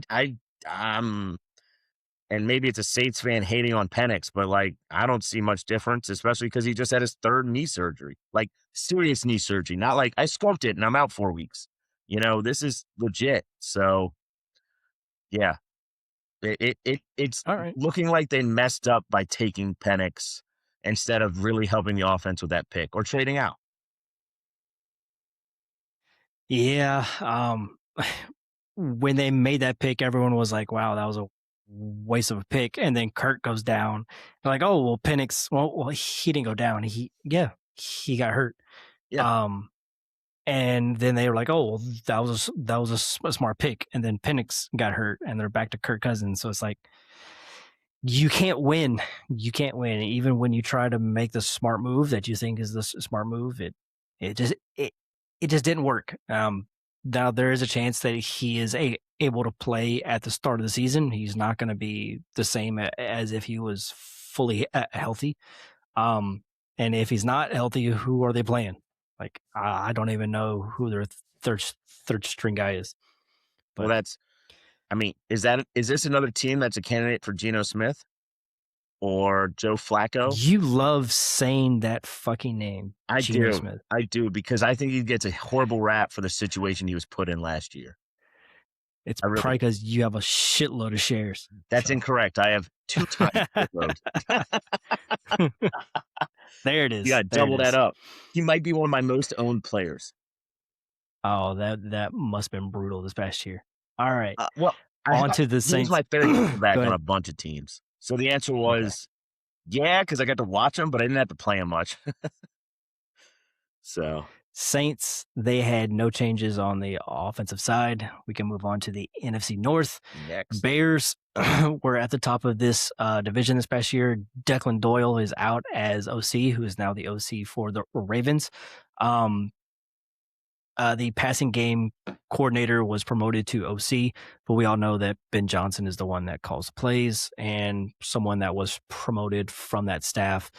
I and maybe it's a Saints fan hating on Penix, but like I don't see much difference, especially because he just had his third knee surgery, like serious knee surgery, not like I scoped it and I'm out 4 weeks. This is legit. So yeah, it's All right. looking like they messed up by taking Penix instead of really helping the offense with that pick or trading out. Yeah. When they made that pick, everyone was like, "Wow, that was a waste of a pick." And then Kurt goes down. They're like, "Oh well, Penix. Well, he didn't go down. He got hurt." Yeah. And then they were like, "Oh, well, that was a smart pick." And then Penix got hurt, and they're back to Kirk Cousins. So it's like you can't win. You can't win, even when you try to make the smart move that you think is the smart move. It just didn't work. Now there is a chance that he is able to play at the start of the season. He's not going to be the same as if he was fully healthy. And if he's not healthy, who are they playing? Like I don't even know who their third string guy is. Well, But is this another team that's a candidate for Geno Smith or Joe Flacco? you love saying that fucking name, I Geno do. Smith. I do because I think he gets a horrible rap for the situation he was put in last year. It's I really probably because you have a shitload of shares. That's So. incorrect. I have 2 times workload. There it You is. gotta There double it that is. up. He might be one of my most owned players. Oh, that must have been brutal this past year. All right, Well, on to the he was Saints. my favorite Go quarterback on ahead. a bunch of teams. So the answer Okay. was, yeah, because I got to watch him, but I didn't have to play him much. So Saints, they had no changes on the offensive side. We can move on to the NFC North. next. Bears were at the top of this division this past year. Declan Doyle is out as OC, who is now the OC for the Ravens. The passing game coordinator was promoted to OC, but we all know that Ben Johnson is the one that calls the plays and someone that was promoted from that staff.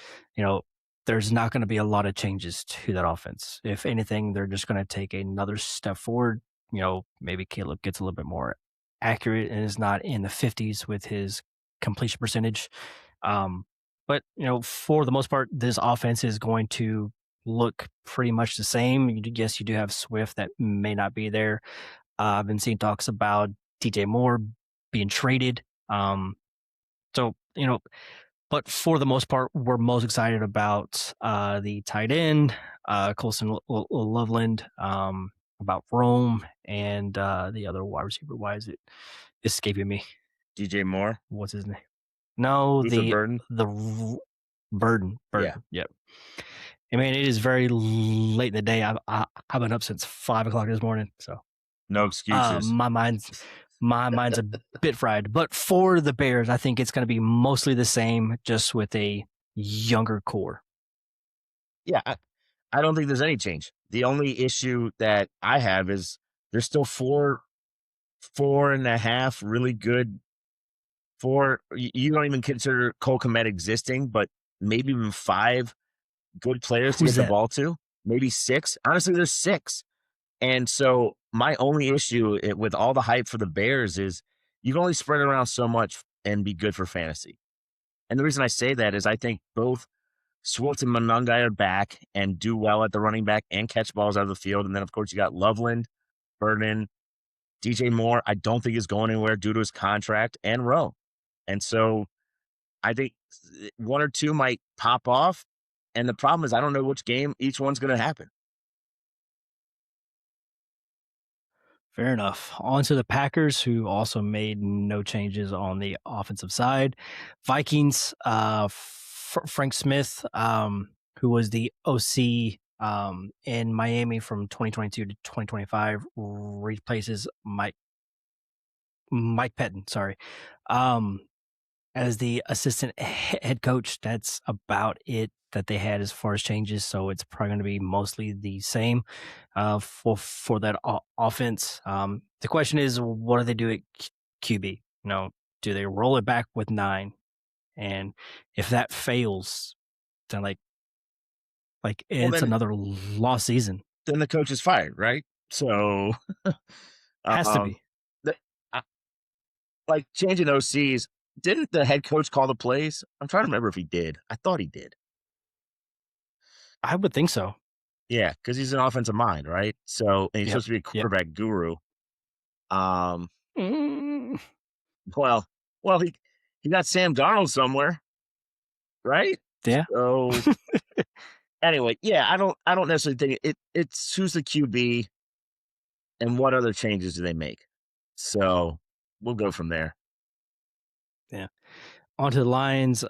There's not going to be a lot of changes to that offense. If anything, they're just going to take another step forward. Maybe Caleb gets a little bit more accurate and is not in the 50s with his completion percentage. But for the most part, this offense is going to look pretty much the same. Yes, you do have Swift that may not be there. I've been seeing talks about DJ Moore being traded. So, but for the most part, we're most excited about the tight end, Colson Loveland, about Rome, and the other wide receiver. Why is it escaping me? DJ Moore. What's his name? No, Luther Burden. the Burden. Yeah. Yep. I mean, it is very late in the day. I've been up since 5 o'clock this morning, so No excuses. my mind's a bit fried. But for the Bears, I think it's going to be mostly the same, just with a younger core. Yeah, I don't think there's any change. The only issue that I have is there's still four and a half really good. You don't even consider Cole Kmet existing, but maybe even 5 good players to Who's get the that? ball to. Maybe 6. Honestly, there's 6. And so my only issue with all the hype for the Bears is you can only spread it around so much and be good for fantasy. And the reason I say that is I think both Schwartz and Monangai are back and do well at the running back and catch balls out of the field. And then, of course, you got Loveland, Burden, DJ Moore. I don't think is going anywhere due to his contract, and Rowe. And so I think 1 or 2 might pop off. And the problem is I don't know which game each one's going to happen. Fair enough. On to the Packers, who also made no changes on the offensive side. Vikings, Frank Smith, who was the OC in Miami from 2022 to 2025, replaces Mike Pettin. Sorry, um, as the assistant head coach. That's about it that they had as far as changes. So it's probably going to be mostly the same for that offense. The question is, what do they do at QB? Do they roll it back with 9? And if that fails, then Well, it's another lost season. then the coach is fired, right? So, Has to um, be. the, I, like changing OCs. Didn't the head coach call the plays? I'm trying to remember if he did. I thought he did. I would think so. Yeah, because he's an offensive mind, right? So and he's Yep. supposed to be a Yep. quarterback guru. Um, Mm, well, he got Sam Darnold somewhere, right? yeah. So anyway, yeah, I don't necessarily think it's who's the QB and what other changes do they make. So we'll go from there. Yeah. Onto the Lions.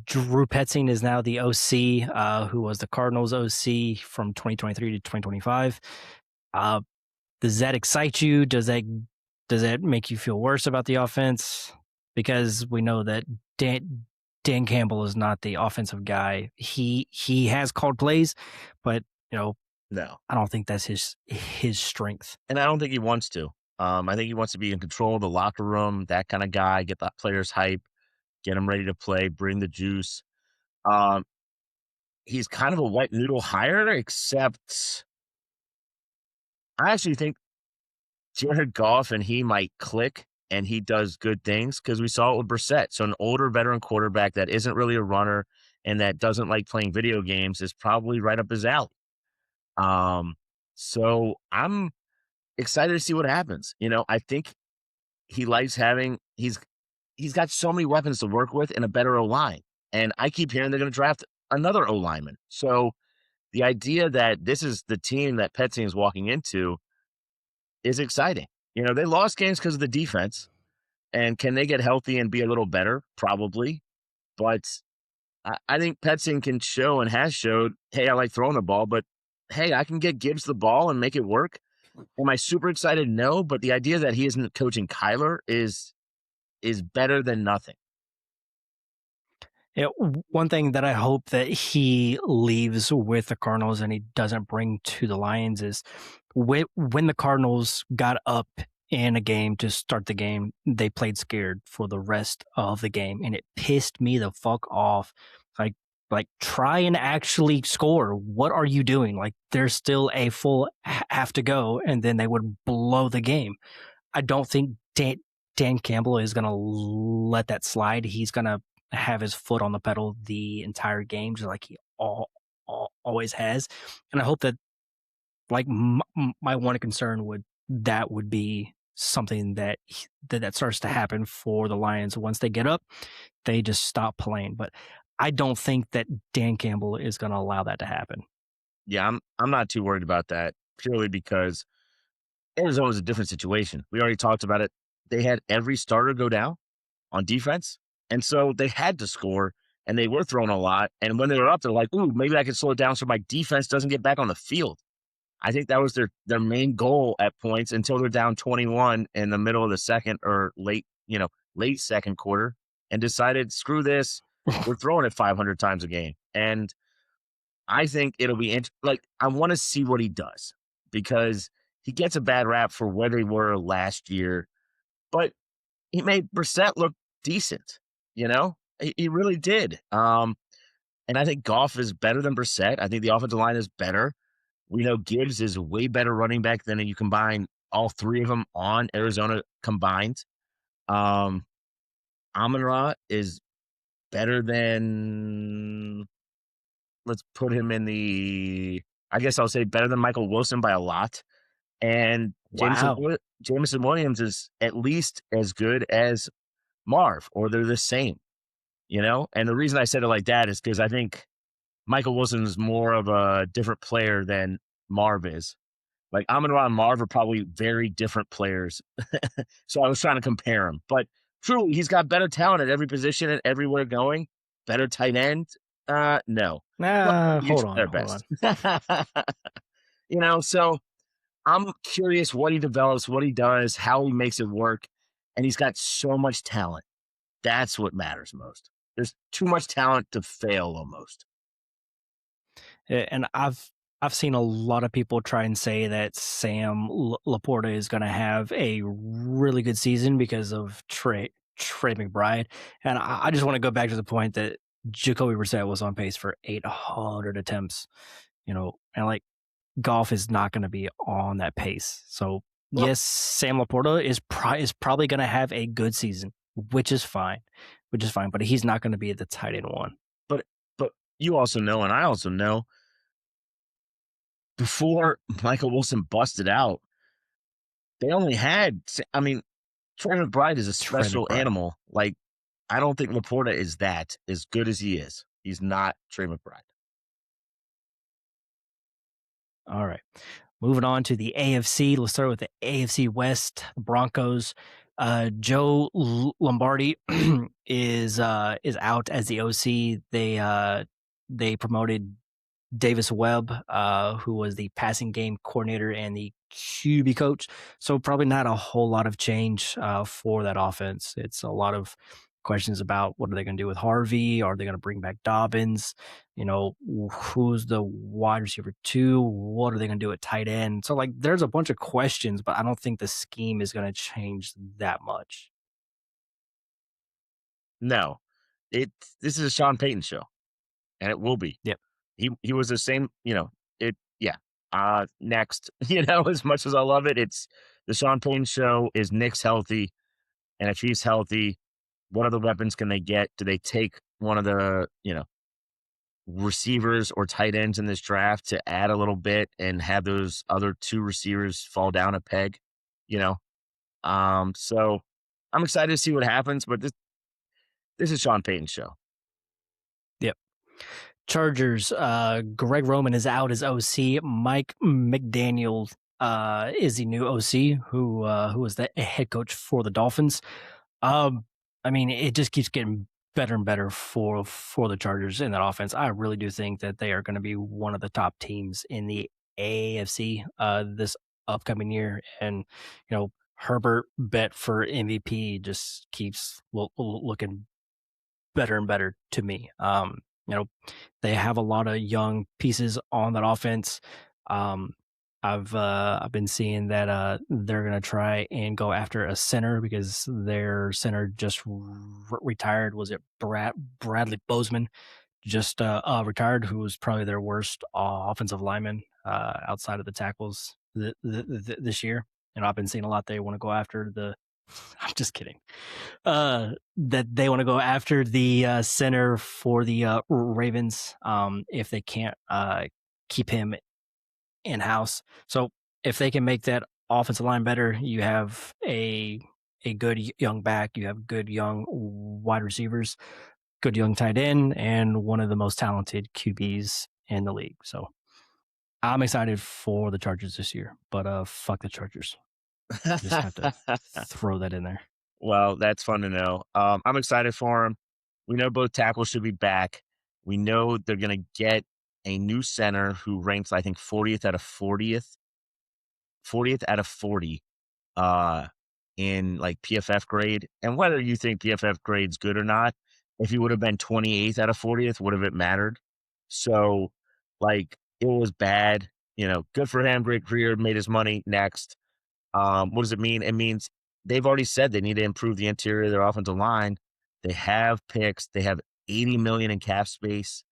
Drew Petzing is now the OC, who was the Cardinals OC from 2023 to 2025. Does that excite you? Does that make you feel worse about the offense? Because we know that Dan Campbell is not the offensive guy. He has called plays, but No, I don't think that's his strength. and I don't think he wants to. I think he wants to be in control of the locker room, that kind of guy. Get the players hype, get them ready to play, bring the juice. Um, he's kind of a white noodle hire, except I actually think Jared Goff and he might click and he does good things because we saw it with Brissett. So an older veteran quarterback that isn't really a runner and that doesn't like playing video games is probably right up his alley. Um, so I'm excited to see what happens. I think he likes having he's got so many weapons to work with and a better O line. And I keep hearing they're going to draft another O lineman. So the idea that this is the team that Petsy is walking into is exciting. They lost games because of the defense. And can they get healthy and be a little better? Probably. But I think Petzing can show and has showed, hey, I like throwing the ball, but hey, I can get Gibbs the ball and make it work. Am I super excited? No, but the idea that he isn't coaching Kyler is better than nothing. Yeah, one thing that I hope that he leaves with the Cardinals and he doesn't bring to the Lions is when the Cardinals got up in a game to start the game, they played scared for the rest of the game, and it pissed me the fuck off. Like, try and actually score. What are you doing? Like, there's still a full half to go, and then they would blow the game. I don't think Dan Campbell is going to let that slide. He's going to have his foot on the pedal the entire game, just like he always has. And I hope that, like, my one concern would be something that starts to happen for the Lions. Once they get up, they just stop playing. But I don't think that Dan Campbell is going to allow that to happen. Yeah, I'm not too worried about that purely because Arizona's a different situation. We already talked about it. They had every starter go down on defense. And so they had to score and they were throwing a lot. And when they were up, they're like, ooh, maybe I can slow it down so my defense doesn't get back on the field. I think that was their main goal at points until they're down 21 in the middle of the second or late second quarter and decided, screw this. We're throwing it 500 times a game. And I think it'll be I want to see what he does because he gets a bad rap for where they were last year, but he made Brissett look decent. He really did. And I think Goff is better than Brissett. I think the offensive line is better. We know Gibbs is a way better running back than you combine all three of them on Arizona combined. Amon-Ra is better than, let's put him in I guess I'll say better than Michael Wilson by a lot. And Wow. Jameson Williams is at least as good as Marv, or they're the same, And the reason I said it like that is because I think Michael Wilson is more of a different player than Marv is. Like Amon-Ra and Marv are probably very different players. So I was trying to compare them. But truly, he's got better talent at every position and everywhere going. Better tight end? No. But Nah, he's hold on, their hold on. best. So I'm curious what he develops, what he does, how he makes it work. And he's got so much talent. That's what matters most. There's too much talent to fail almost. And I've seen a lot of people try and say that Sam Laporta is going to have a really good season because of Trey McBride, and I just want to go back to the point that Jacoby Brissett was on pace for 800 attempts, and like Goff is not going to be on that pace. So Well, yes, Sam Laporta is probably going to have a good season, which is fine, but he's not going to be the tight end one. but you also know, and I also know, before Michael Wilson busted out, they only had, I mean, Trey McBride is a Trey special McBride. animal. Like, I don't think Laporta is that as good as he is. He's not Trey McBride. All right. Moving on to the AFC. Let's start with the AFC West. The Broncos. Joe Lombardi is out as the OC. They promoted Davis Webb, who was the passing game coordinator and the QB coach. So probably not a whole lot of change for that offense. It's a lot of questions about what are they going to do with Harvey? Are they going to bring back Dobbins? Who's the wide receiver 2? What are they going to do at tight end? So like, there's a bunch of questions, but I don't think the scheme is going to change that much. No, this is a Sean Payton show, and it will be. Yep. He was the same, yeah. Next, as much as I love it, it's the Sean Payton show. Is Nick's healthy? And if he's healthy, what other weapons can they get? Do they take one of the, receivers or tight ends in this draft to add a little bit and have those other 2 receivers fall down a peg? You know? So I'm excited to see what happens, but this is Sean Payton's show. Yep. Chargers, Greg Roman is out as OC. Mike McDaniel is the new OC who is the head coach for the Dolphins. I mean, it just keeps getting better and better for the Chargers in that offense. I really do think that they are going to be one of the top teams in the AFC this upcoming year. And Herbert bet for MVP just keeps looking better and better to me. They have a lot of young pieces on that offense. I've been seeing that they're gonna try and go after a center because their center just retired. Was it Bradley Bozeman? Just retired, who was probably their worst offensive lineman outside of the tackles this year. And I've been seeing a lot. They want to go after the. I'm just kidding. That they want to go after the center for the Ravens if they can't keep him in house. So if they can make that offensive line better, you have a good young back, you have good young wide receivers, good young tight end, and one of the most talented QBs in the league. So I'm excited for the Chargers this year, but fuck the Chargers. Just have to throw that in there. Well, that's fun to know. I'm excited for him. We know both tackles should be back. We know they're going to get a new center who ranks, I think, 40th out of 40 in like PFF grade. And whether you think PFF grade's good or not, if he would have been 28th out of 40th, would have it mattered? So, like, it was bad. Good for him. Great career. Made his money. Next. What does it mean? It means they've already said they need to improve the interior of their offensive line. They have picks. They have 80 million in cap space,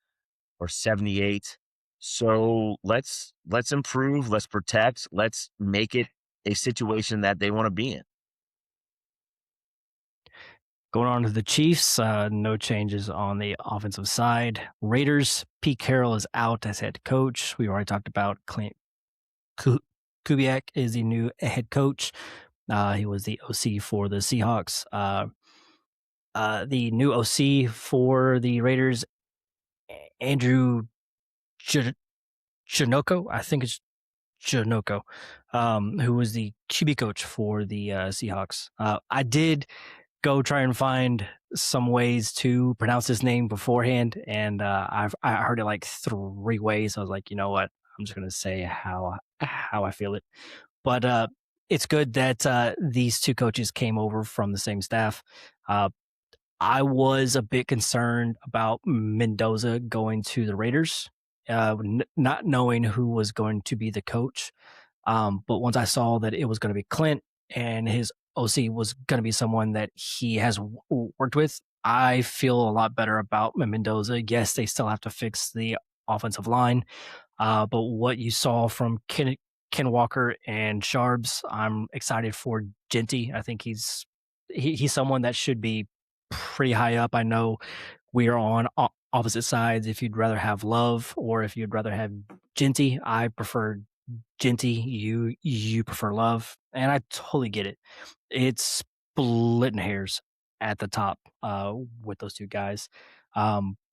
or 78. So let's improve. Let's protect. Let's make it a situation that they want to be in. Going on to the Chiefs, no changes on the offensive side. Raiders, Pete Carroll is out as head coach. We already talked about Clint Kubiak is the new head coach. He was the OC for the Seahawks. The new OC for the Raiders, Andrew Janocko, I think it's Janoko, who was the QB coach for the Seahawks. I did go try and find some ways to pronounce his name beforehand, and I heard it like 3 ways. I was like, you know what? I'm just gonna say how I feel it. But it's good that these two coaches came over from the same staff. Uh, I was a bit concerned about Mendoza going to the Raiders, not knowing who was going to be the coach. But once I saw that it was going to be Clint and his OC was going to be someone that he has worked with, I feel a lot better about Mendoza. Yes, they still have to fix the offensive line, but what you saw from Ken Walker and Sharbs, I'm excited for Genty. I think he's someone that should be pretty high up. I know we are on opposite sides. If you'd rather have Love or if you'd rather have Genty, I prefer Genty. You prefer Love, and I totally get it. It's splitting hairs at the top with those two guys.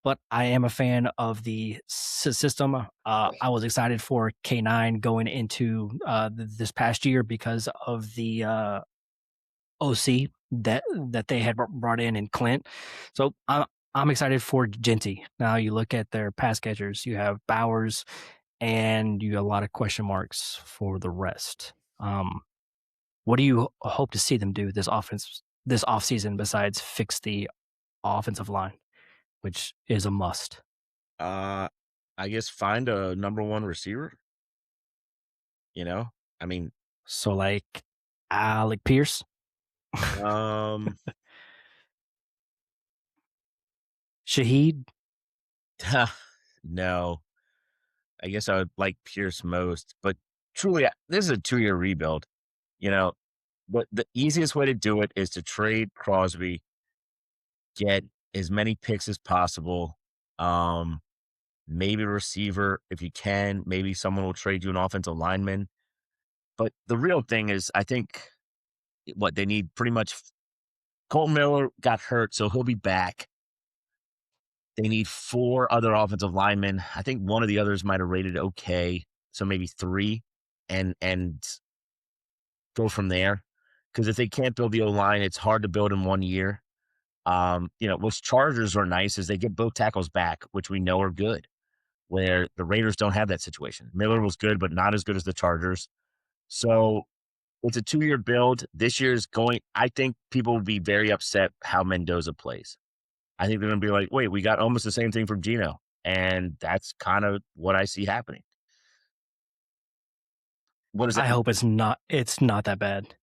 But I am a fan of the system. I was excited for K9 going into this past year because of the OC that they had brought in Clint. So I'm excited for Genty. Now you look at their pass catchers. You have Bowers, and you have a lot of question marks for the rest. What do you hope to see them do this offseason besides fix the offensive line, which is a must? I guess find a number one receiver. You know, I mean, So like Alec Pierce, um, Shaheed. no, I guess I would like Pierce most, but truly, this is a 2-year rebuild. You know, but the easiest way to do it is to trade Crosby, get as many picks as possible. Maybe a receiver if you can. Maybe someone will trade you an offensive lineman. But the real thing is, I think what they need pretty much. Colton Miller got hurt, so he'll be back. They need 4 other offensive linemen. I think one of the others might have rated okay, so maybe 3, and go from there. Because if they can't build the O line, it's hard to build in 1 year. What's Chargers are nice is they get both tackles back, which we know are good. Where the Raiders don't have that situation. Miller was good, but not as good as the Chargers. So it's a 2-year build. This year's going. I think people will be very upset how Mendoza plays. I think they're going to be like, wait, we got almost the same thing from Gino. And that's kind of what I see happening. What is that? I hope it's not. It's not that bad.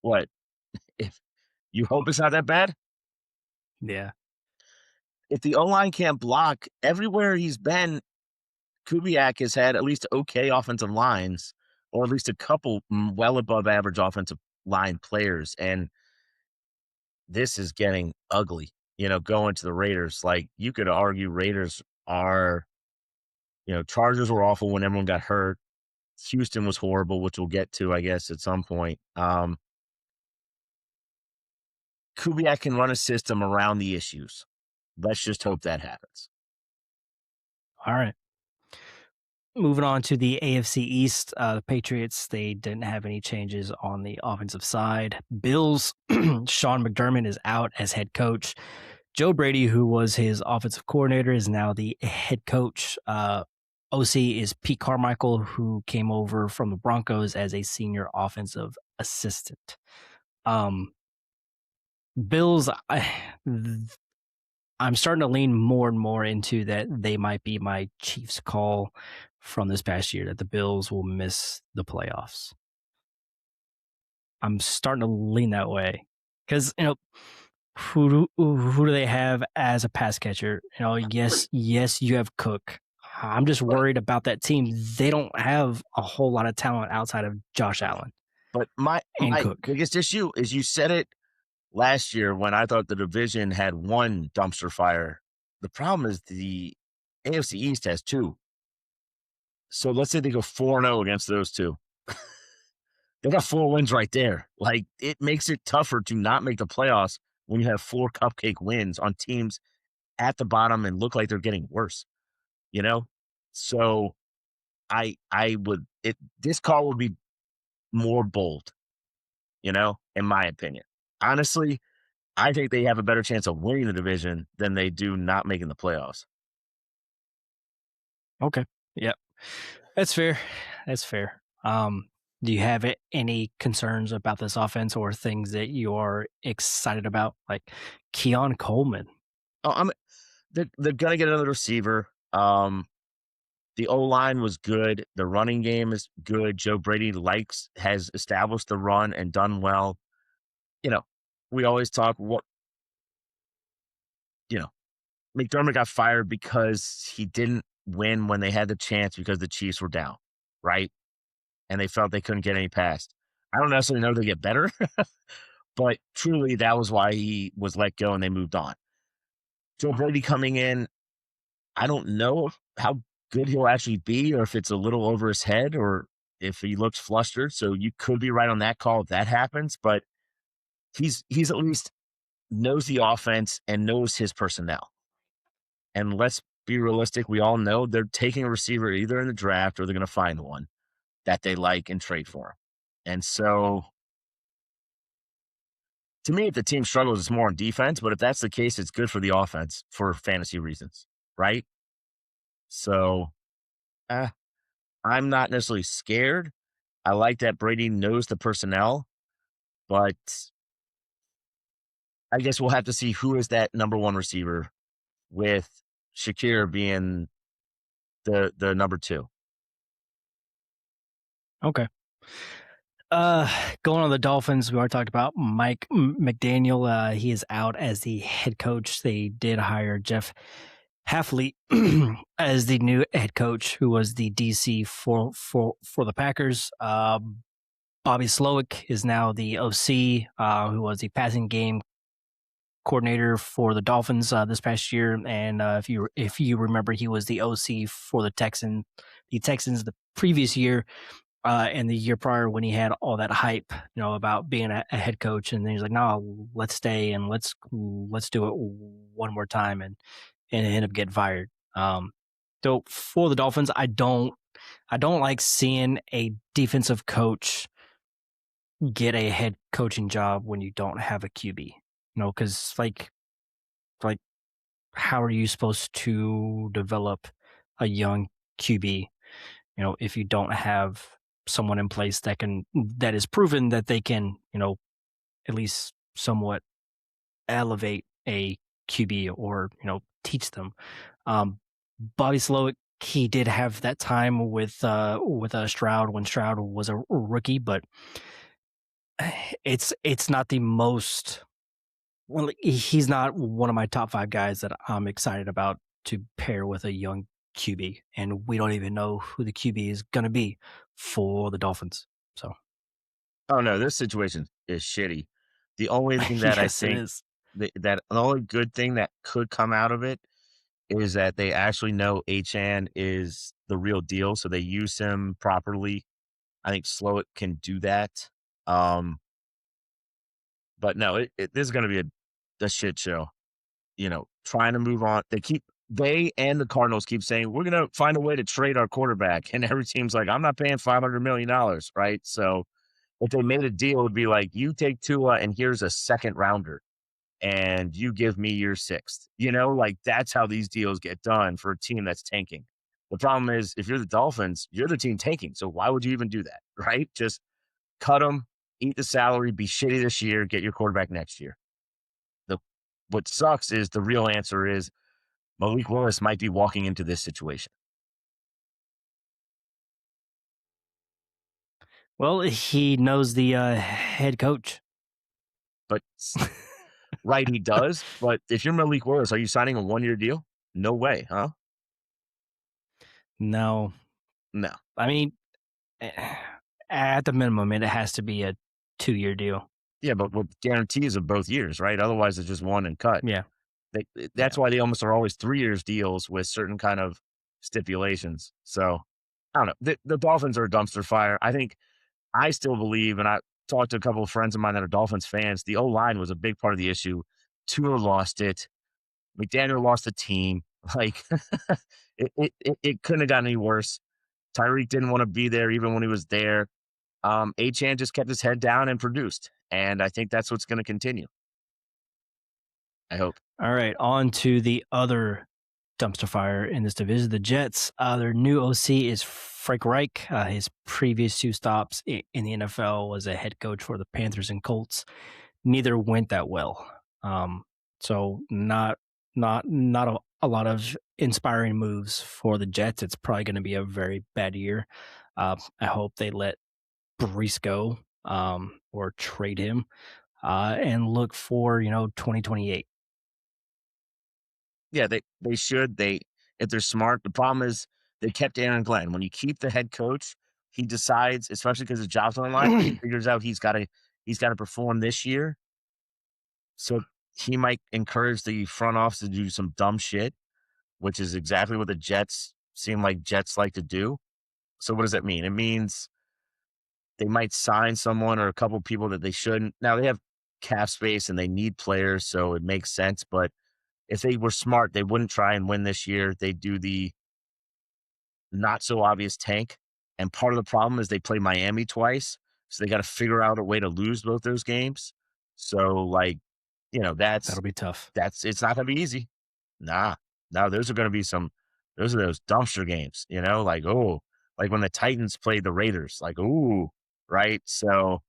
What? If you hope it's not that bad? Yeah. If the O-line can't block, everywhere he's been, Kubiak has had at least okay offensive lines, or at least a couple well above average offensive line players. And this is getting ugly, going to the Raiders. Like, you could argue Raiders are, Chargers were awful when everyone got hurt. Houston was horrible, which we'll get to, I guess, at some point. Kubiak can run a system around the issues. Let's just hope that happens. All right. Moving on to the AFC East, the Patriots, they didn't have any changes on the offensive side. Bills, Sean McDermott is out as head coach. Joe Brady, who was his offensive coordinator, is now the head coach. OC is Pete Carmichael, who came over from the Broncos as a senior offensive assistant. Bills, I'm starting to lean more and more into that they might be my Chiefs call from this past year, that the Bills will miss the playoffs. I'm starting to lean that way because, who do they have as a pass catcher? Yes, you have Cook. I'm just worried about that team. They don't have a whole lot of talent outside of Josh Allen. But my Cook. biggest issue is you said it last year when I thought the division had one dumpster fire. The problem is the AFC East has 2. So let's say they go 4-0 against those 2. They got 4 wins right there. Like, it makes it tougher to not make the playoffs when you have 4 cupcake wins on teams at the bottom and look like they're getting worse. So I would this call would be more bold, in my opinion. Honestly, I think they have a better chance of winning the division than they do not making the playoffs. Okay. Yep. That's fair. That's fair. Do you have any concerns about this offense or things that you are excited about, like Keon Coleman? Oh, they're gonna get another receiver. The O line was good. The running game is good. Joe Brady has established the run and done well. You know, we always talk what you know. McDermott got fired because he didn't win when they had the chance because the Chiefs were down, right? And they felt they couldn't get any past. I don't necessarily know they get better, but truly that was why he was let go and they moved on. Joe Brady coming in, I don't know how good he'll actually be or if it's a little over his head or if he looks flustered. So you could be right on that call if that happens, but he's at least knows the offense and knows his personnel. And let's be realistic, we all know they're taking a receiver either in the draft or they're going to find one that they like and trade for him. And so to me, if the team struggles, it's more on defense. But if that's the case, it's good for the offense for fantasy reasons, right? So eh, I'm not necessarily scared. I like that Brady knows the personnel, but I guess we'll have to see who is that number one receiver with Shakir being the number two. Okay. Going on the Dolphins, we already talked about Mike McDaniel. He is out as the head coach. They did hire Jeff Hafley as the new head coach, who was the DC for the Packers. Bobby Slowick is now the OC, who was the passing game coordinator for the Dolphins this past year. And if you remember, he was the OC for the Texans the previous year. And the year prior when he had all that hype, about being a head coach, and then he's like, "No, let's stay and let's do it one more time," and end up getting fired. So for the Dolphins, I don't like seeing a defensive coach get a head coaching job when you don't have a QB. Because like how are you supposed to develop a young QB? If you don't have someone in place that is proven that they can, at least somewhat elevate a QB or, teach them. Bobby Slowick, he did have that time with Stroud when Stroud was a rookie, but it's not the most. Well, he's not one of my top 5 guys that I'm excited about to pair with a young QB, and we don't even know who the QB is going to be for the Dolphins. So, Oh no, this situation is shitty. The only thing that I yes, it think is. that the only good thing that could come out of it is that they actually know Achan is the real deal, so they use him properly. I think Slowick can do that. But no, this is going to be a shit show. Trying to move on. They and the Cardinals keep saying we're going to find a way to trade our quarterback, and every team's like, I'm not paying $500 million, right? So if they made a deal, it would be like, you take Tua and here's a second rounder and you give me your sixth. Like that's how these deals get done for a team that's tanking. The problem is if you're the Dolphins, you're the team tanking. So why would you even do that, right? Just cut them, eat the salary, be shitty this year, get your quarterback next year. What sucks is the real answer is Malik Willis might be walking into this situation. Well, he knows the head coach. But right, he does. But if you're Malik Willis, are you signing a 1-year deal? No way, huh? No, No. I mean, at the minimum, it has to be a 2-year deal. Yeah, but with guarantees of both years, right? Otherwise, it's just one and cut. Yeah, That's yeah. why they almost are always 3 years deals with certain kind of stipulations. So I don't know. The Dolphins are a dumpster fire. I still believe, and I talked to a couple of friends of mine that are Dolphins fans, the O-line was a big part of the issue. Tua lost it. McDaniel lost the team. Like it couldn't have gotten any worse. Tyreek didn't want to be there even when he was there. Achan just kept his head down and produced. And I think that's what's going to continue. I hope. All right, on to the other dumpster fire in this division, the Jets. Their new OC is Frank Reich. His previous two stops in the NFL was a head coach for the Panthers and Colts. Neither went that well. So not a lot of inspiring moves for the Jets. It's probably going to be a very bad year. I hope they let Brees go or trade him and look for 2028. Yeah, they should. If they're smart. The problem is they kept Aaron Glenn. When you keep the head coach, he decides, especially because his job's on the line, he figures out he's gotta perform this year. So he might encourage the front office to do some dumb shit, which is exactly what the Jets seem like Jets like to do. So what does that mean? It means they might sign someone or a couple people that they shouldn't. Now they have cap space and they need players, so it makes sense. But if they were smart, they wouldn't try and win this year. They do the not so obvious tank. And part of the problem is they play Miami twice. So they got to figure out a way to lose both those games. So That'll be tough. it's not gonna be easy. Nah. No, those are gonna be those are those dumpster games, like when the Titans played the Raiders, like, ooh, right? So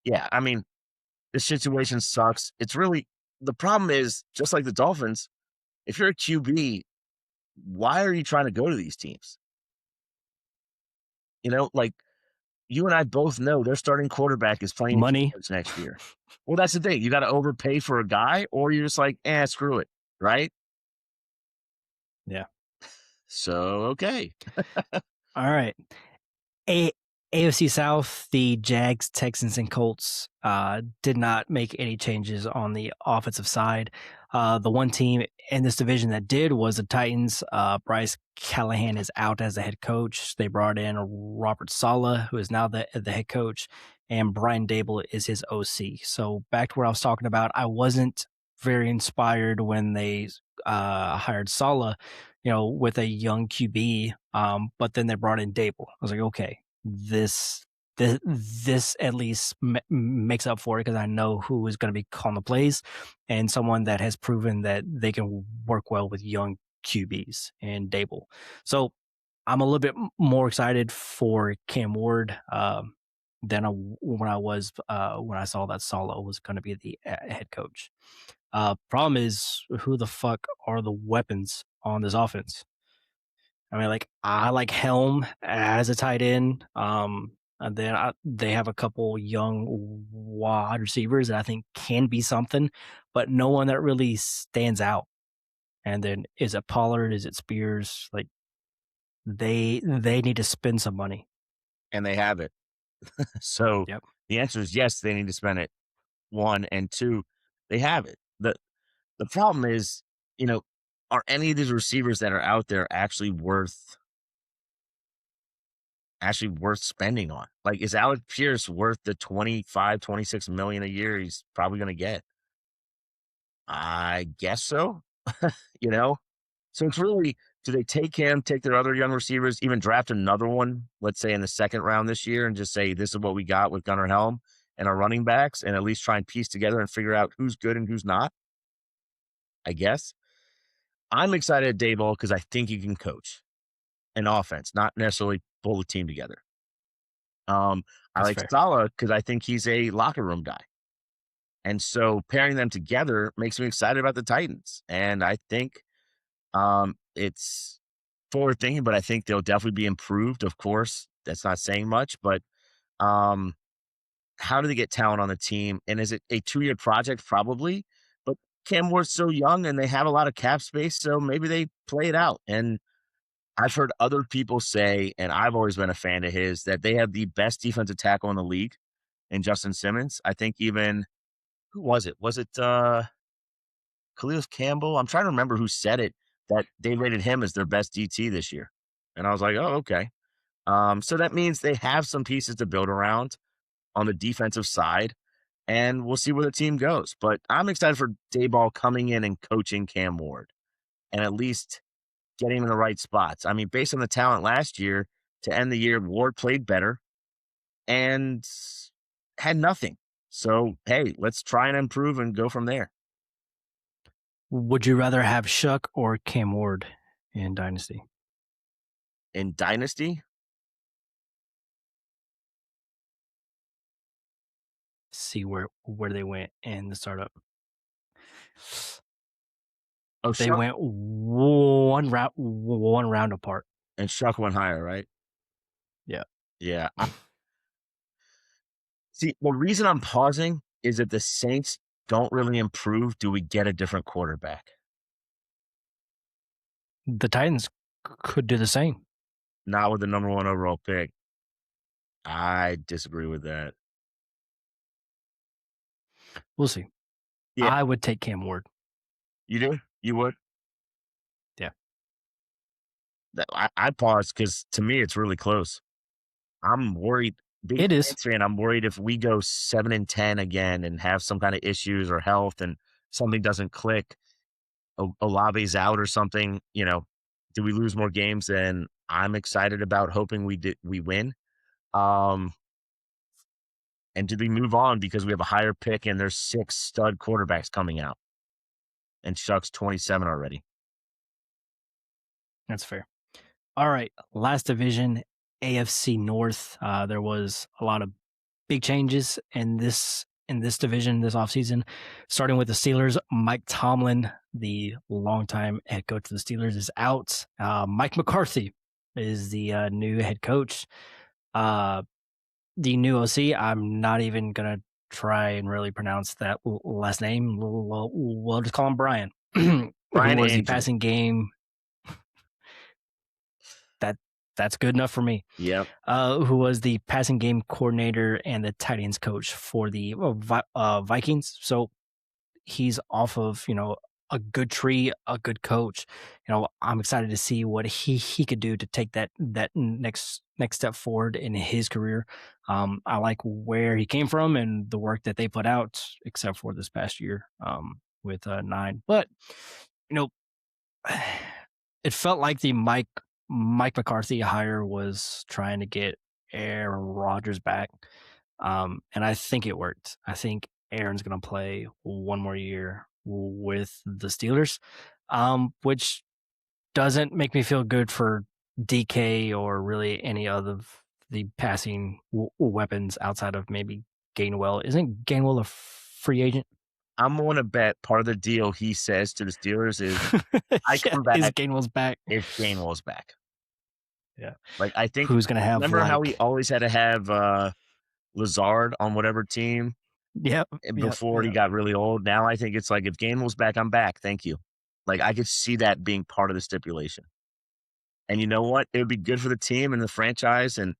yeah, I mean, this situation sucks. It's really the problem is just like the Dolphins, if you're a QB, why are you trying to go to these teams? Like you and I both know their starting quarterback is playing Money. next year. Well, that's the thing. You got to overpay for a guy, or you're just like, screw it, right? Yeah. So okay. All right. AFC South, the Jags, Texans, and Colts did not make any changes on the offensive side. The one team in this division that did was the Titans. Bryce Callahan is out as the head coach. They brought in Robert Saleh, who is now the head coach, and Brian Dable is his OC. So back to what I was talking about, I wasn't very inspired when they hired Saleh, with a young QB. But then they brought in Dable. I was like, okay, this at least makes up for it because I know who is going to be calling the plays and someone that has proven that they can work well with young QBs and Dable. So I'm a little bit more excited for Cam Ward than when I saw that Saleh was going to be the head coach. Problem is, who the fuck are the weapons on this offense? I mean, I like Helm as a tight end. And then they have a couple young wide receivers that I think can be something, but no one that really stands out. And then is it Pollard? Is it Spears? Like they need to spend some money, and they have it. So yep. The answer is yes, they need to spend it. One and two, they have it. The problem is, are any of these receivers that are out there actually worth spending on? Like, is Alec Pierce worth the 25, 26 million a year he's probably going to get? I guess so. So it's really, do they take him, take their other young receivers, even draft another one, let's say in the second round this year, and just say, this is what we got with Gunnar Helm and our running backs, and at least try and piece together and figure out who's good and who's not? I guess. I'm excited at Daboll because I think he can coach an offense, not necessarily pull the team together. I That's like fair. Saleh because I think he's a locker room guy. And so pairing them together makes me excited about the Titans. And I think it's forward thinking, but I think they'll definitely be improved. Of course, that's not saying much, but how do they get talent on the team? And is it a 2-year project? Probably. But Cam Ward's so young and they have a lot of cap space, so maybe they play it out. And I've heard other people say, and I've always been a fan of his, that they have the best defensive tackle in the league in Justin Simmons. I think even, who was it? Was it Khalil Campbell? I'm trying to remember who said it, that they rated him as their best DT this year. And I was like, oh, okay. So that means they have some pieces to build around on the defensive side, and we'll see where the team goes. But I'm excited for Daboll coming in and coaching Cam Ward and at least getting him in the right spots. I mean, based on the talent last year, to end the year. Ward played better and had nothing. So, hey, let's try and improve and go from there. Would you rather have Shuck or Cam Ward in Dynasty? In Dynasty, See where they went in the startup. oh, They Shuck went one round apart. and Shuck went higher, right? Yeah. Yeah. See, the reason I'm pausing is if the Saints don't really improve, do we get a different quarterback? The Titans could do the same. Not with the number 1 overall pick. I disagree with that. We'll see. Yeah. I would take Cam Ward. You do? You would? Yeah. I paused because to me it's really close. I'm worried. Being It a is. Saints fan, I'm worried if we go 7-10 again and have some kind of issues or health and something doesn't click, Olave's out or something, do we lose more games than I'm excited about hoping we win? And did we move on because we have a higher pick and there's 6 stud quarterbacks coming out? And Shuck's 27 already. That's fair. All right. Last division, AFC North. There was a lot of big changes in this division this offseason, starting with the Steelers. Mike Tomlin, the longtime head coach of the Steelers, is out. Mike McCarthy is the new head coach. The new OC, I'm not even going to try and really pronounce that last name. We'll just call him Brian. Brian Who was the Angel. passing game. That's good enough for me. Yep. Who was the passing game coordinator and the tight ends coach for the Vikings. So he's off of, a good tree, a good coach. I'm excited to see what he could do to take that next step forward in his career. I like where he came from and the work that they put out, except for this past year with 9. But, it felt like the Mike McCarthy hire was trying to get Aaron Rodgers back. And I think it worked. I think Aaron's going to play one more year with the Steelers, which doesn't make me feel good for DK or really any of the passing weapons outside of maybe Gainwell. Isn't Gainwell a free agent? I'm going to bet part of the deal he says to the Steelers is, I come back if Gainwell's back. if Gainwell's back. Yeah. Like, I think, who's going to have remember how we always had to have Lazard on whatever team before he got really old? Now I think it's like, if Gainwell's back, I'm back. Thank you. Like, I could see that being part of the stipulation. And you know what? It would be good for the team and the franchise and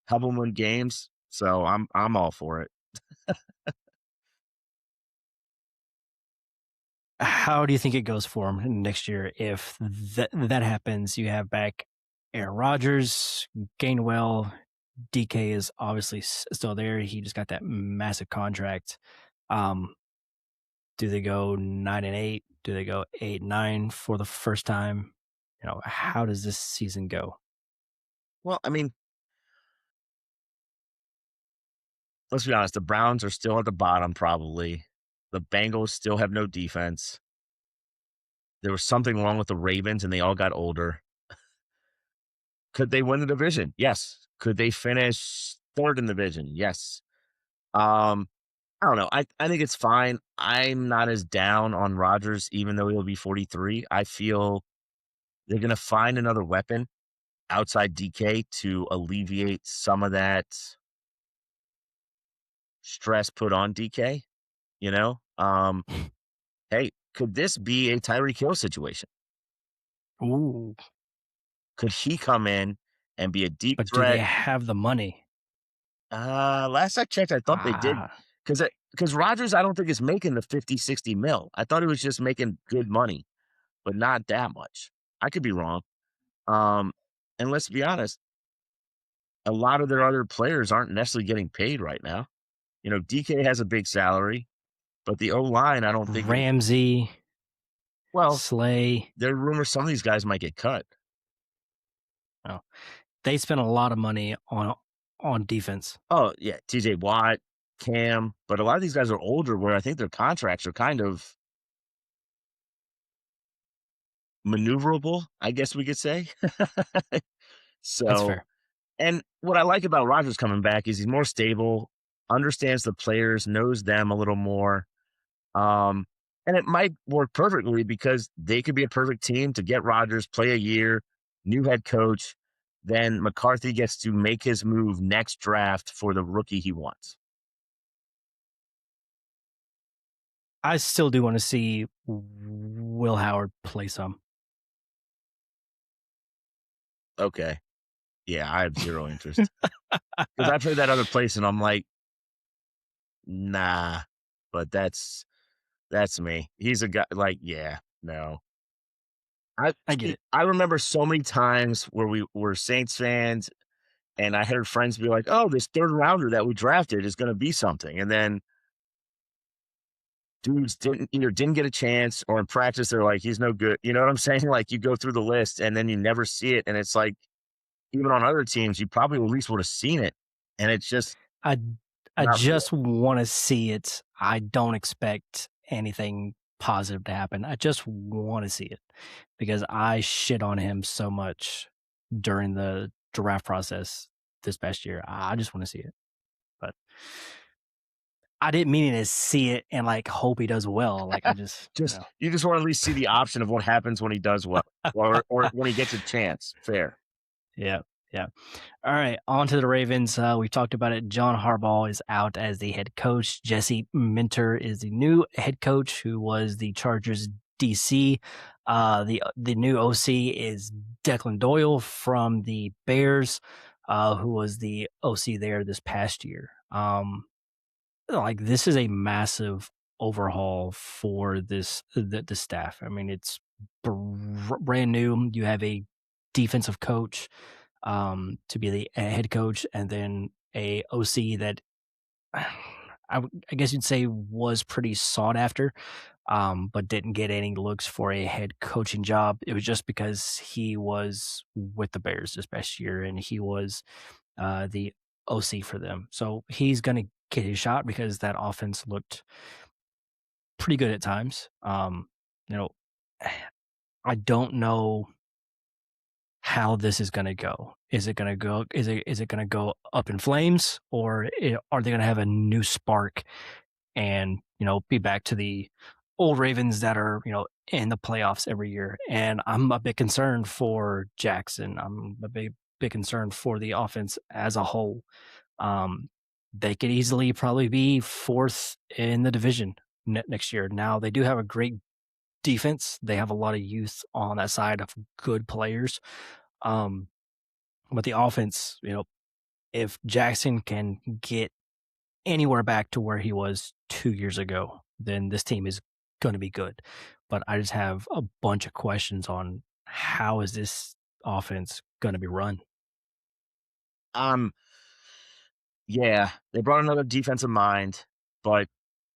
help them win games. So I'm all for it. How do you think it goes for him next year if that happens? You have back Aaron Rodgers, Gainwell, DK is obviously still there. He just got that massive contract. Do they go 9-8? Do they go 8-9 for the first time? How does this season go? Well, I mean, let's be honest. The Browns are still at the bottom, probably. The Bengals still have no defense. There was something wrong with the Ravens, and they all got older. Could they win the division? Yes. Could they finish 3rd in the division? Yes. I don't know. I think it's fine. I'm not as down on Rodgers, even though he'll be 43. I feel they're going to find another weapon outside DK to alleviate some of that stress put on DK. Hey, could this be a Tyreek Hill situation? Ooh. Could he come in and be a deep But threat? do they have the money? Last I checked, I thought they did. Because Rodgers, I don't think is making the 50, 60 mil. I thought he was just making good money, but not that much. I could be wrong. And let's be honest, a lot of their other players aren't necessarily getting paid right now. DK has a big salary, but the O-line, I don't think Ramsey, Slay. There are rumors some of these guys might get cut. Oh, They spent a lot of money on defense. Oh, yeah, TJ Watt, Cam, but a lot of these guys are older where I think their contracts are kind of maneuverable, I guess we could say. That's So, fair. and what I like about Rodgers coming back is he's more stable, understands the players, knows them a little more. Um, and it might work perfectly because they could be a perfect team to get Rodgers, play a year, new head coach. Then McCarthy gets to make his move next draft for the rookie he wants. I still do want to see Will Howard play some. Okay. Yeah, I have zero interest because I've heard that other place and I'm like, nah, but that's me. He's a guy like, yeah, no. I get it. I remember so many times where we were Saints fans and I heard friends be like, "Oh, this third rounder that we drafted is going to be something." And then dudes didn't get a chance or in practice they're like, "He's no good." You know what I'm saying? Like you go through the list and then you never see it and it's like even on other teams you probably at least would have seen it and it's just I I not real. just want to see it. I don't expect anything positive to happen. I just want to see it because I shit on him so much during the draft process this past year. I just want to see it. But I didn't mean to see it and like hope he does well. Like I just, Just you just want to at least see the option of what happens when he does well or when he gets a chance. Fair. yeah, yeah. All right, on to the Ravens. We've talked about it. John Harbaugh is out as the head coach. Jesse Minter is the new head coach, who was the Chargers DC. The new OC is Declan Doyle from the Bears, who was the OC there this past year. Like this is a massive overhaul for the staff. I mean, it's brand new. You have a defensive coach to be the head coach, and then a OC that I guess you'd say was pretty sought after, but didn't get any looks for a head coaching job. It was just because he was with the Bears this past year, and he was the OC for them. So he's going to get his shot because that offense looked pretty good at times. You know, I don't know how this is going to go. Is it going to go? Is it going to go up in flames, or are they going to have a new spark and be back to the old Ravens that are in the playoffs every year? And I'm a bit concerned for Jackson. I'm a big concerned for the offense as a whole. They could easily probably be fourth in the division next year. Now they do have a great defense. They have a lot of youth on that side of good players. But the offense, if Jackson can get anywhere back to where he was 2 years ago, then this team is going to be good. But I just have a bunch of questions on how is this offense going to be run? Um, yeah, they brought another defensive mind, but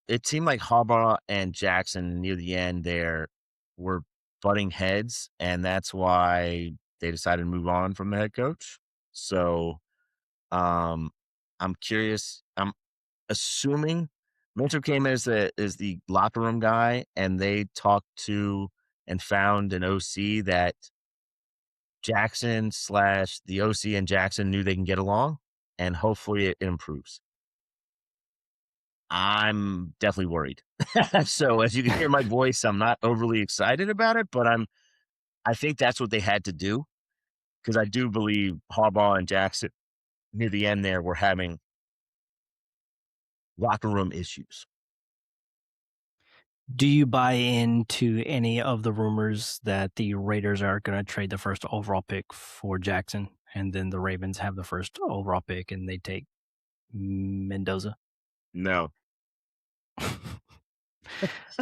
it seemed like Harbaugh and Jackson near the end there were butting heads, and that's why they decided to move on from the head coach. So, um, I'm curious. I'm assuming Minter came as the locker room guy, and they talked to and found an OC that Jackson slash the OC and Jackson knew they can get along, and hopefully it improves. I'm definitely worried. So as you can hear my voice, I'm not overly excited about it, but I think that's what they had to do because I do believe Harbaugh and Jackson near the end there were having locker room issues. Do you buy into any of the rumors that the Raiders are going to trade the first overall pick for Jackson, and then the Ravens have the first overall pick and they take Mendoza? No.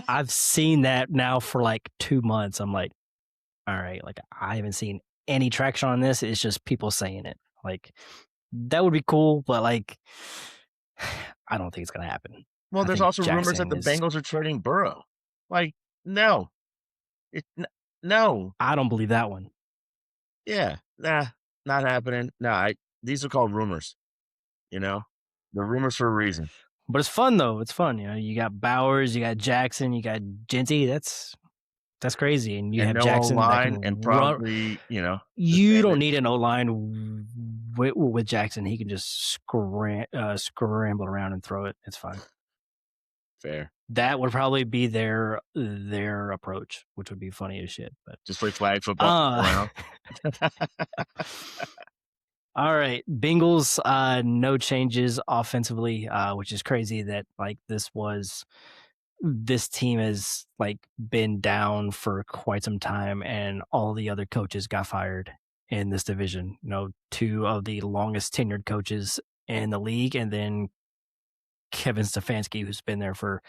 I've seen that now for like 2 months. I'm like, all right, like I haven't seen any traction on this. It's just people saying it. Like that would be cool, but like I don't think it's gonna happen. Well, I there's think also rumors that Jackson the is. Bengals are trading Burrow. Like, no. It, n- no. I don't believe that one. Yeah. Nah. not happening. No, these are called rumors, you know? They're rumors for a reason. But it's fun though. It's fun. You know, you got Bowers, you got Jackson, you got Genty. That's crazy. And you And have no Jackson that O-line can and run. probably, the You same don't need an O line with Jackson. He can just scramble around and throw it. It's fine. fair. That would probably be their approach, which would be funny as shit. But Just play flag football uh around. all right. Bengals, no changes offensively, which is crazy that like this team has like been down for quite some time and all the other coaches got fired in this division. You know, two of the longest tenured coaches in the league, and then Kevin Stefanski, who's been there for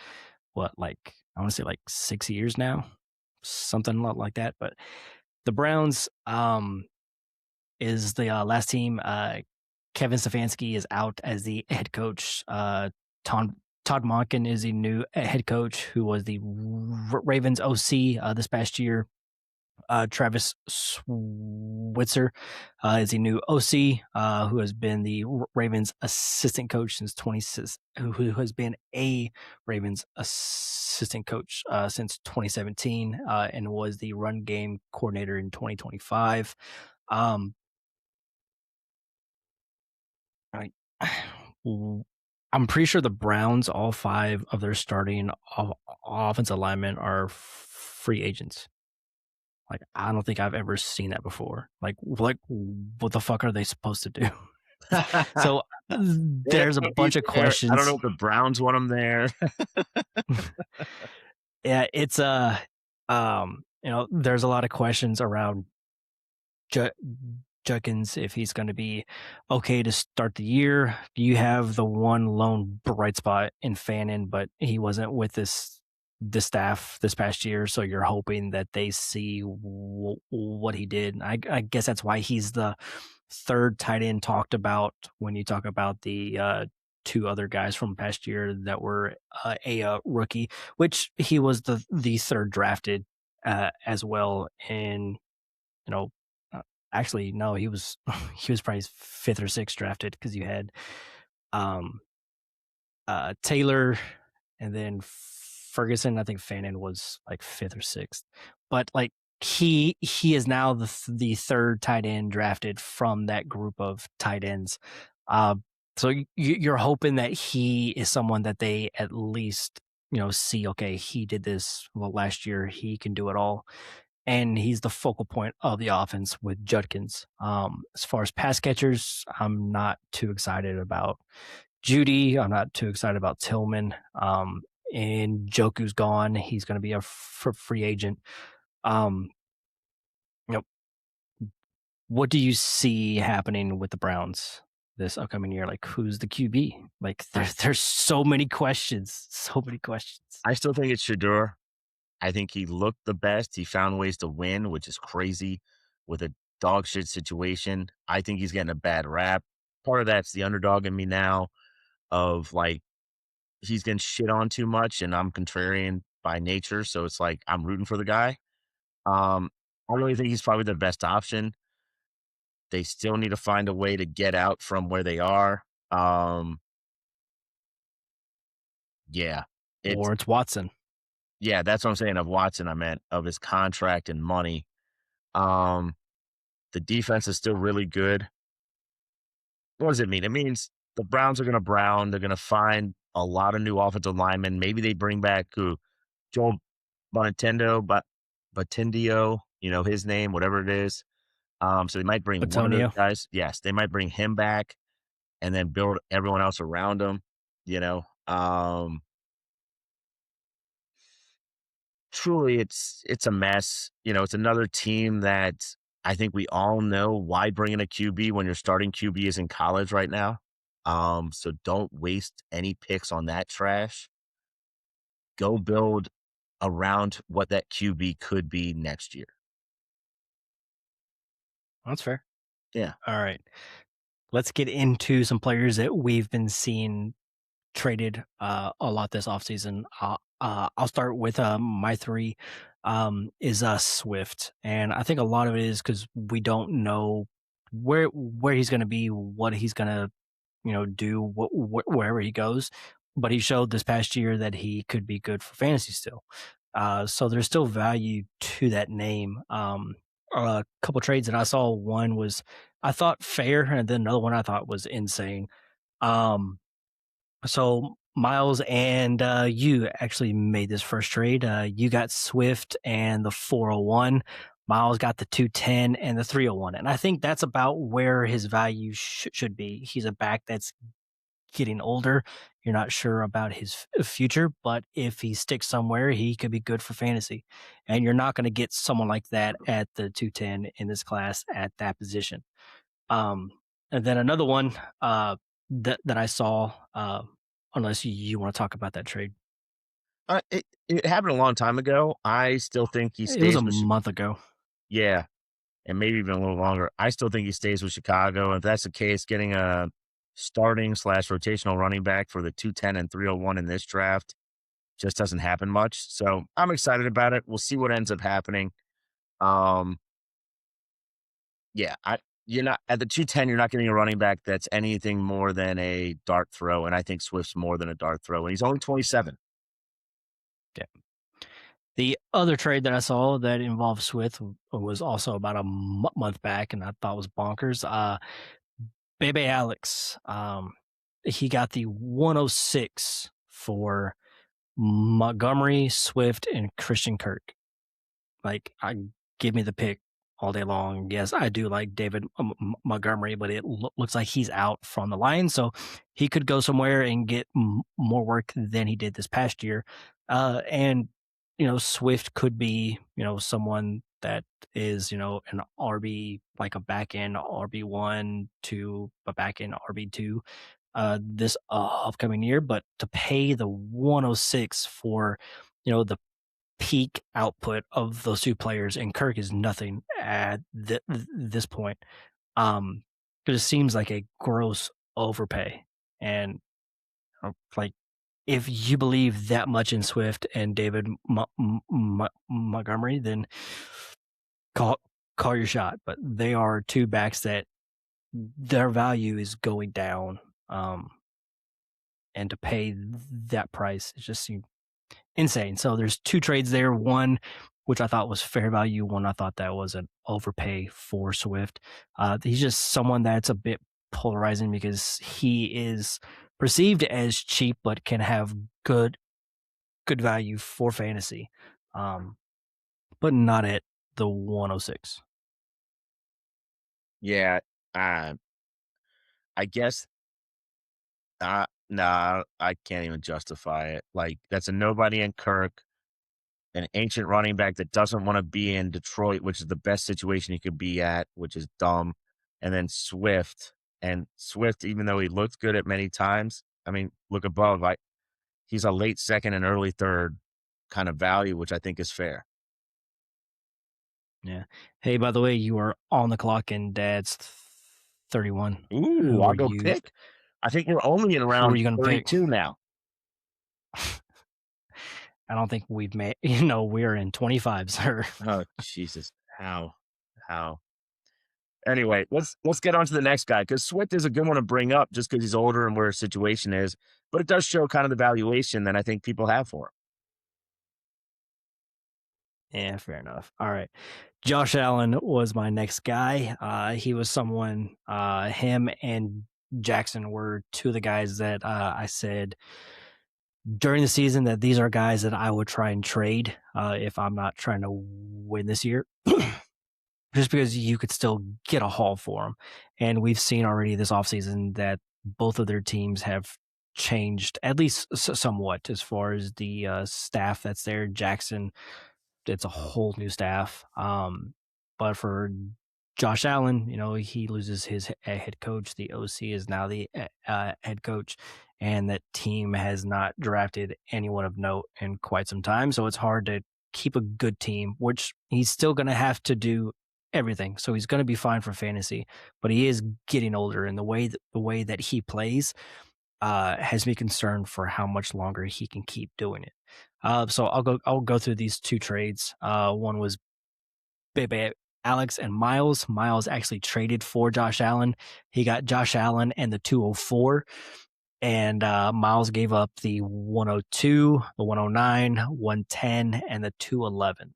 what, like I want to say like 6 years now, something like that. But the Browns, is the last team. Kevin Stefanski is out as the head coach. Todd Monken is the new head coach, who was the Ravens OC this past year. Travis Switzer is the new OC, who has been the Ravens assistant coach since who has been a Ravens assistant coach since 2017, and was the run game coordinator in 2025. I I'm pretty sure the Browns, all 5 of their starting offensive linemen are free agents. Like, I don't think I've ever seen that before. Like, what the fuck are they supposed to do? So They there's a don't need bunch of there. I don't know questions. if the Browns want him there. Yeah, it's there's a lot of questions around Judkins, if he's going to be okay to start the year. You have the one lone bright spot in Fannin, but he wasn't with the staff this past year, so you're hoping that they see what he did. I guess that's why he's the third tight end talked about when you talk about the 2 other guys from past year that were a rookie, which he was the third drafted as well. And you know, actually, no, he was he was probably 5th or 6th drafted, because you had um Taylor and then Ferguson. I think Fannin was like 5th or 6th, but like he is now the third tight end drafted from that group of tight ends. Uh, so you're hoping that he is someone that they at least see. Okay, he did this well last year. He can do it all, and he's the focal point of the offense with Judkins. As far as pass catchers, I'm not too excited about Judy. I'm not too excited about Tillman. And Joku's gone. He's going to be a free agent. Um, you know, what do you see happening with the Browns this upcoming year? Like, who's the QB? Like, there's so many questions. So many questions. I still think it's Shador. I think he looked the best. He found ways to win, which is crazy with a dog shit situation. I think he's getting a bad rap. Part of that's the underdog in me now of like he's getting shit on too much, and I'm contrarian by nature. So it's like I'm rooting for the guy. I really think he's probably the best option. They still need to find a way to get out from where they are. Um, yeah. It's Or it's Watson. yeah, that's what I'm saying of Watson, I meant of his contract and money. Um, the defense is still really good. What does it mean? It means the Browns are gonna brown, they're gonna find a lot of new offensive linemen. Maybe they bring back who? Joel Bonatendo, but Batendio, his name, whatever it is. So they might bring one of those Batonio. guys. Yes, they might bring him back and then build everyone else around him, you know. Truly it's a mess. It's another team that I think we all know why bring in a QB when your starting QB is in college right now. So don't waste any picks on that trash. Go build around what that QB could be next year. That's fair. Yeah. All right. Let's get into some players that we've been seeing traded a lot this offseason. I'll start with my 3 is Swift. And I think a lot of it is because we don't know where he's going to be, what he's going to do wherever he goes. But he showed this past year that he could be good for fantasy still. So there's still value to that name. A couple trades that I saw. One was I thought fair, and then another one I thought was insane. So Miles and you actually made this first trade. You got Swift and the 401. Miles got the 210 and the 301. And I think that's about where his value should be. He's a back that's getting older. You're not sure about his future, but if he sticks somewhere, he could be good for fantasy. And you're not going to get someone like that at the 210 in this class at that position. Um, and then another one that I saw, unless you want to talk about that trade. It happened a long time ago. I still think he It was a stays with month ago. yeah, and maybe even a little longer. I still think he stays with Chicago. If that's the case, getting a starting slash rotational running back for the 210 and 301 in this draft just doesn't happen much. So I'm excited about it. We'll see what ends up happening. Um, yeah, you're not at the 210. You're not getting a running back that's anything more than a dart throw, and I think Swift's more than a dart throw, and he's only 27. Yeah. The other trade that I saw that involved Swift was also about a month back, and I thought was bonkers. Bebe Alex, he got the 106 for Montgomery, Swift, and Christian Kirk. Like, give me the pick all day long. Yes, I do like David Montgomery, but it looks like he's out from the Lions, so he could go somewhere and get more work than he did this past year. And Swift could be someone that is an RB, like a back end RB1 to a back end RB2 this upcoming year. But to pay the 106 for the peak output of those two players, and Kirk is nothing at this point. It just seems like a gross overpay. And like, if you believe that much in Swift and David Montgomery, then call your shot. But they are two backs that their value is going down. And to pay that price, it just seems insane. So there's two trades there. One, which I thought was fair value. One, I thought that was an overpay for Swift. He's just someone that's a bit polarizing because he is perceived as cheap, but can have good value for fantasy, but not at the 106. Yeah, I guess. Nah, I can't even justify it. Like, that's a nobody in Kirk, an ancient running back that doesn't want to be in Detroit, which is the best situation he could be at, which is dumb. And then Swift. And Swift, even though he looked good at many times, I mean, look above. He's a late second and early third kind of value, which I think is fair. Yeah. Hey, by the way, you are on the clock in Dad's 31. Ooh, Who I'll are go you? pick. I think we're only in Who are round you going to pick? 32 now. I don't think we've made. We're in 25, sir. Oh, Jesus. How? Anyway, let's get on to the next guy because Swift is a good one to bring up just because he's older and where his situation is, but it does show kind of the valuation that I think people have for him. Yeah, fair enough. All right. Josh Allen was my next guy. He was someone, him and Jackson were two of the guys that I said during the season that these are guys that I would try and trade if I'm not trying to win this year. Just because you could still get a haul for them. And we've seen already this offseason that both of their teams have changed, at least somewhat, as far as the staff that's there. Jackson, it's a whole new staff. But for Josh Allen, he loses his head coach. The OC is now the head coach, and that team has not drafted anyone of note in quite some time. So it's hard to keep a good team, which he's still going to have to do everything. So he's going to be fine for fantasy, but he is getting older, and the way that he plays has me concerned for how much longer he can keep doing it. So I'll go through these two trades. One was Bebe Alex and Miles. Miles actually traded for Josh Allen. He got Josh Allen and the 204, and Miles gave up the 102, the 109, 110, and the 211.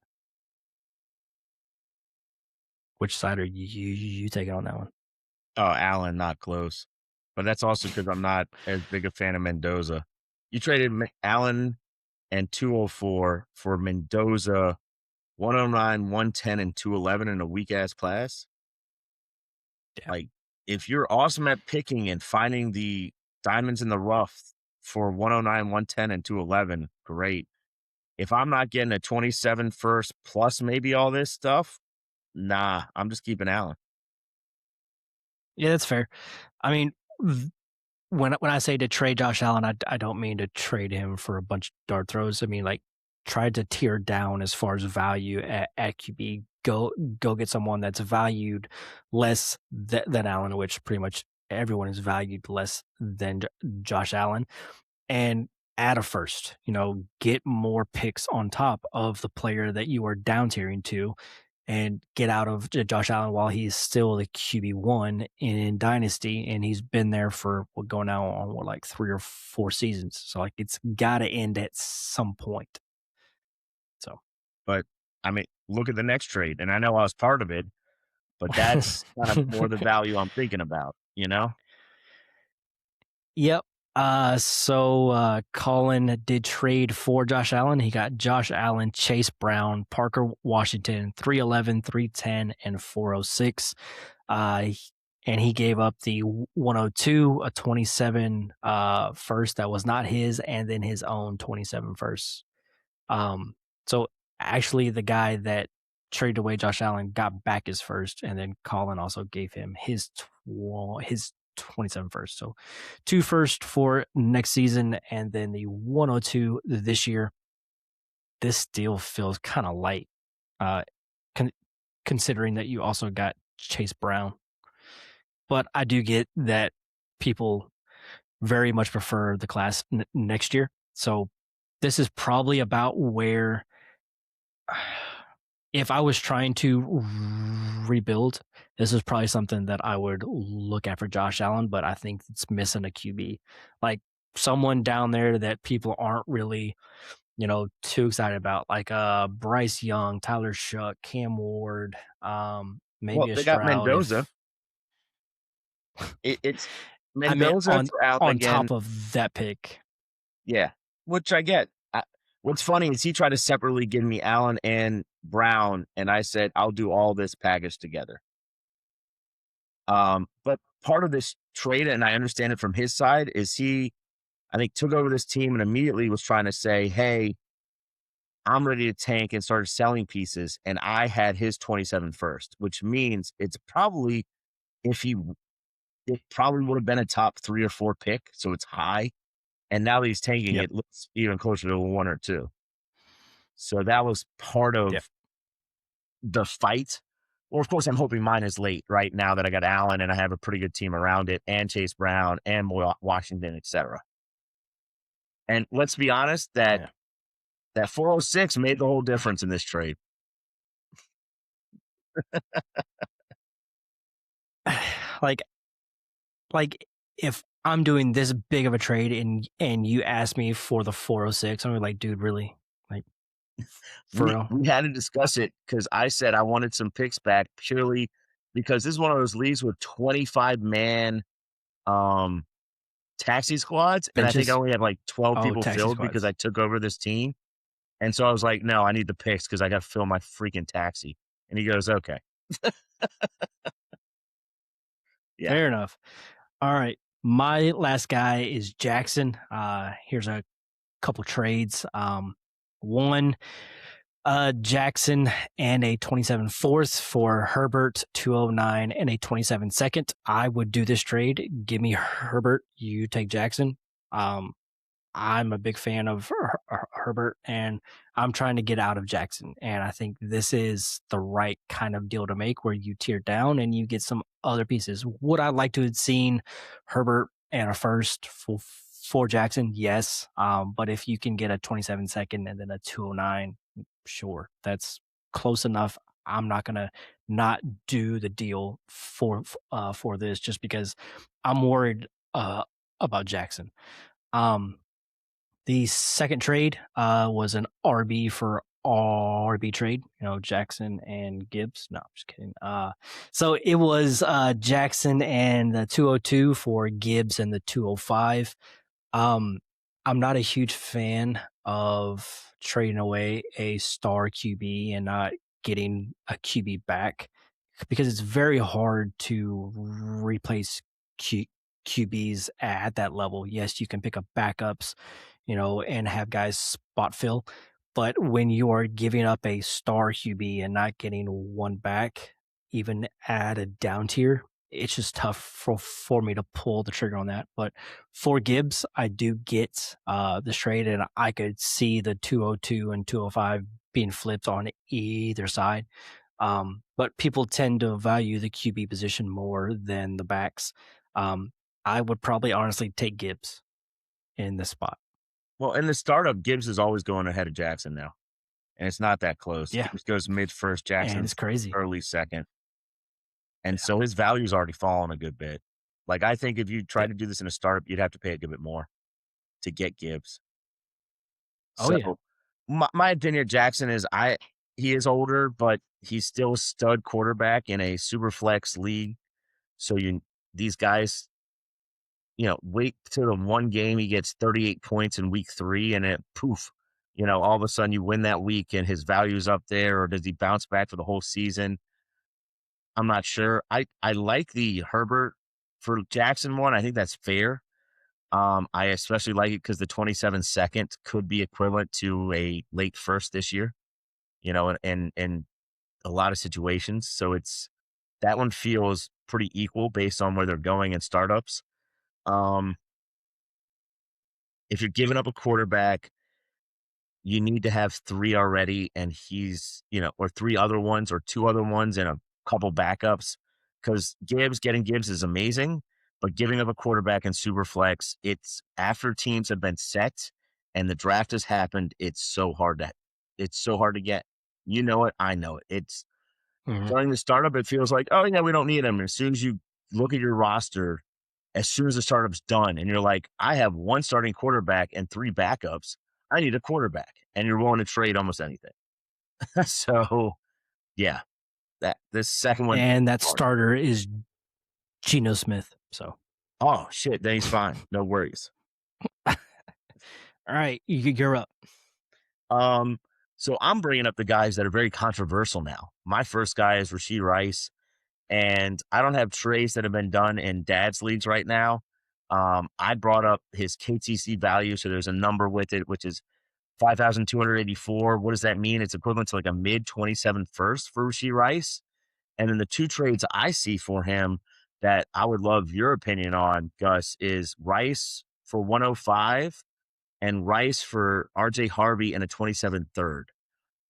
Which side are you taking on that one? Oh, Allen, not close. But that's also because I'm not as big a fan of Mendoza. You traded Allen and 204 for Mendoza, 109, 110, and 211 in a weak ass class. Yeah. Like, if you're awesome at picking and finding the diamonds in the rough for 109, 110, and 211, great. If I'm not getting a 27 first plus maybe all this stuff, nah, I'm just keeping Allen. Yeah, that's fair. I mean, when I say to trade Josh Allen, I don't mean to trade him for a bunch of dart throws. I mean, like, try to tear down as far as value at QB. Go get someone that's valued less than Allen, which pretty much everyone is valued less than Josh Allen, and add a first. Get more picks on top of the player that you are down tiering to, and get out of Josh Allen while he's still the QB1 in Dynasty, and he's been there for going now on like 3 or 4 seasons. So like it's got to end at some point. So, But I mean, look at the next trade. And I know I was part of it, but that's kind of more the value I'm thinking about, you know? Yep. So Colin did trade for Josh Allen. He got Josh Allen, Chase Brown, Parker Washington, 311, 310, and 406. And he gave up the 102, a 27 first that was not his, and then his own 27 first. So actually the guy that traded away Josh Allen got back his first, and then Colin also gave him his 27 first. So 2 first for next season, and then the 102 this year. This deal feels kind of light, considering that you also got Chase Brown. But I do get that people very much prefer the class next year. So this is probably about where, if I was trying to rebuild, this is probably something that I would look at for Josh Allen, but I think it's missing a QB. Like someone down there that people aren't really, too excited about, like Bryce Young, Tyler Shuck, Cam Ward, maybe Well, a they got Stroud. Mendoza. It's I mean, Mendoza for Allen on again. top of that pick. Yeah, which I get. What's funny is he tried to separately give me Allen and Brown, and I said, I'll do all this package together. But part of this trade, and I understand it from his side, is he, I think, took over this team and immediately was trying to say, hey, I'm ready to tank, and started selling pieces. And I had his 27 first, which means it's probably, it probably would have been a top 3 or 4 pick. So it's high. And now that he's tanking, Yep. it looks even closer to a 1 or 2. So that was part of the fight. Well, of course, I'm hoping mine is late right now that I got Allen and I have a pretty good team around it, and Chase Brown and Washington, etc. And let's be honest, that 406 made the whole difference in this trade. like if I'm doing this big of a trade and you ask me for the 406, I'm like, dude, really? Like, for real? We had to discuss it because I said I wanted some picks back purely because this is one of those leagues with 25-man taxi squads, and I think I only have like 12 people filled because I took over this team. And so I was like, no, I need the picks because I got to fill my freaking taxi. And he goes, okay. Yeah. Fair enough. All right. My last guy is Jackson. Here's a couple trades. One, Jackson and a 27 fourth for Herbert, 209 and a 27 second. I would do this trade. Give me Herbert. You take Jackson. I'm a big fan of Herbert, and I'm trying to get out of Jackson. And I think this is the right kind of deal to make, where you tear down and you get some other pieces. Would I like to have seen Herbert and a first for Jackson? Yes. But if you can get a 27 second and then a 209, sure, that's close enough. I'm not going to not do the deal for this, just because I'm worried about Jackson. Um, the second trade was an RB for RB trade, Jackson and Gibbs. No, I'm just kidding. So it was Jackson and the 202 for Gibbs and the 205. Um, I'm not a huge fan of trading away a star QB and not getting a QB back, because it's very hard to replace QBs at that level. Yes, you can pick up backups, and have guys spot fill. But when you are giving up a star QB and not getting one back, even at a down tier, it's just tough for me to pull the trigger on that. But for Gibbs, I do get the trade, and I could see the 202 and 205 being flipped on either side. But people tend to value the QB position more than the backs. I would probably honestly take Gibbs in this spot. Well, in the startup, Gibbs is always going ahead of Jackson now, and it's not that close. Yeah, Gibbs goes mid first, and it's Jackson's crazy. early second. And Yeah. so his value's already fallen a good bit. Like, I think if you tried Yep. to do this in a startup, you'd have to pay a good bit more to get Gibbs. Oh yeah. So my opinion of Jackson is he is older, but he's still a stud quarterback in a super flex league. So these guys, wait till the one game he gets 38 points in week 3 and it poof, all of a sudden you win that week and his value's up there, or does he bounce back for the whole season? I'm not sure. I like the Herbert for Jackson one. I think that's fair. I especially like it because the 27 second could be equivalent to a late first this year, in a lot of situations. So that one feels pretty equal based on where they're going in startups. Um, if you're giving up a quarterback, you need to have 3 already, and or 3 other ones or 2 other ones and a couple backups. Because getting Gibbs is amazing, but giving up a quarterback in Superflex, it's after teams have been set and the draft has happened, it's so hard to get. You know it, I know it. It's Mhm. during the startup, it feels like, oh yeah, we don't need him. As soon as you look at your roster, as soon as the startup's done, and you're like, I have 1 starting quarterback and 3 backups, I need a quarterback, and you're willing to trade almost anything. So, yeah, this second one And that hard. starter is Geno Smith. So, Oh, shit, then he's fine. No worries. all right, you're up. Um, so I'm bringing up the guys that are very controversial now. My first guy is Rashee Rice, and I don't have trades that have been done in dad's leagues right now. I brought up his KTC value, so there's a number with it, which is 5,284. What does that mean? It's equivalent to like a mid 27 first for Rashee Rice. And then the 2 trades I see for him that I would love your opinion on, Gus, is Rice for 105 and Rice for RJ Harvey and a 27 third.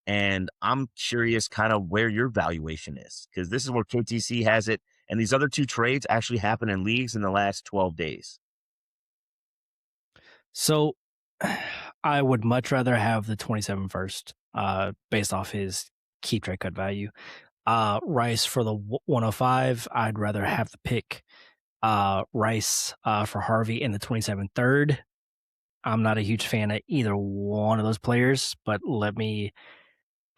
And I'm curious kind of where your valuation is, because this is where KTC has it. And these other 2 trades actually happen in leagues in the last 12 days. So, I would much rather have the 27 first, based off his keep trade cut value. Rice for the 105, I'd rather have the pick. Rice for Harvey in the 27 third. I'm not a huge fan of either one of those players, but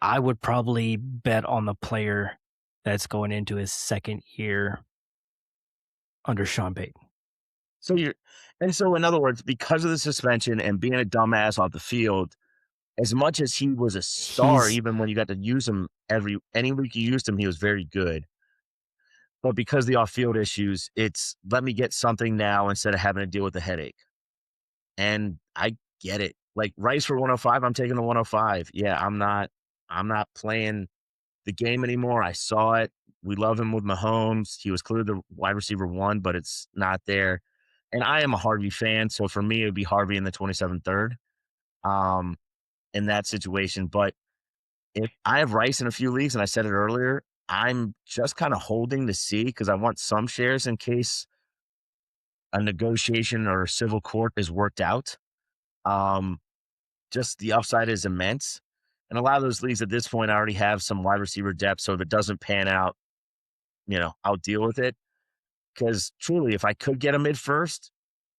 I would probably bet on the player that's going into his second year under Sean Payton. So in other words, because of the suspension and being a dumbass off the field, as much as he was a star, He's even when you got to use him any week you used him, he was very good. But because of the off field issues, it's let me get something now instead of having to deal with the headache. And I get it. Like Rice for 105, I'm taking the 105. Yeah, I'm not playing the game anymore. I saw it. We love him with Mahomes. He was clearly the wide receiver 1, but it's not there. And I am a Harvey fan, so for me, it would be Harvey in the 27 third in that situation. But if I have Rice in a few leagues, and I said it earlier, I'm just kind of holding to see because I want some shares in case a negotiation or a civil court is worked out. Um, just the upside is immense. And a lot of those leagues at this point, I already have some wide receiver depth. So if it doesn't pan out, I'll deal with it. Because truly, if I could get a mid first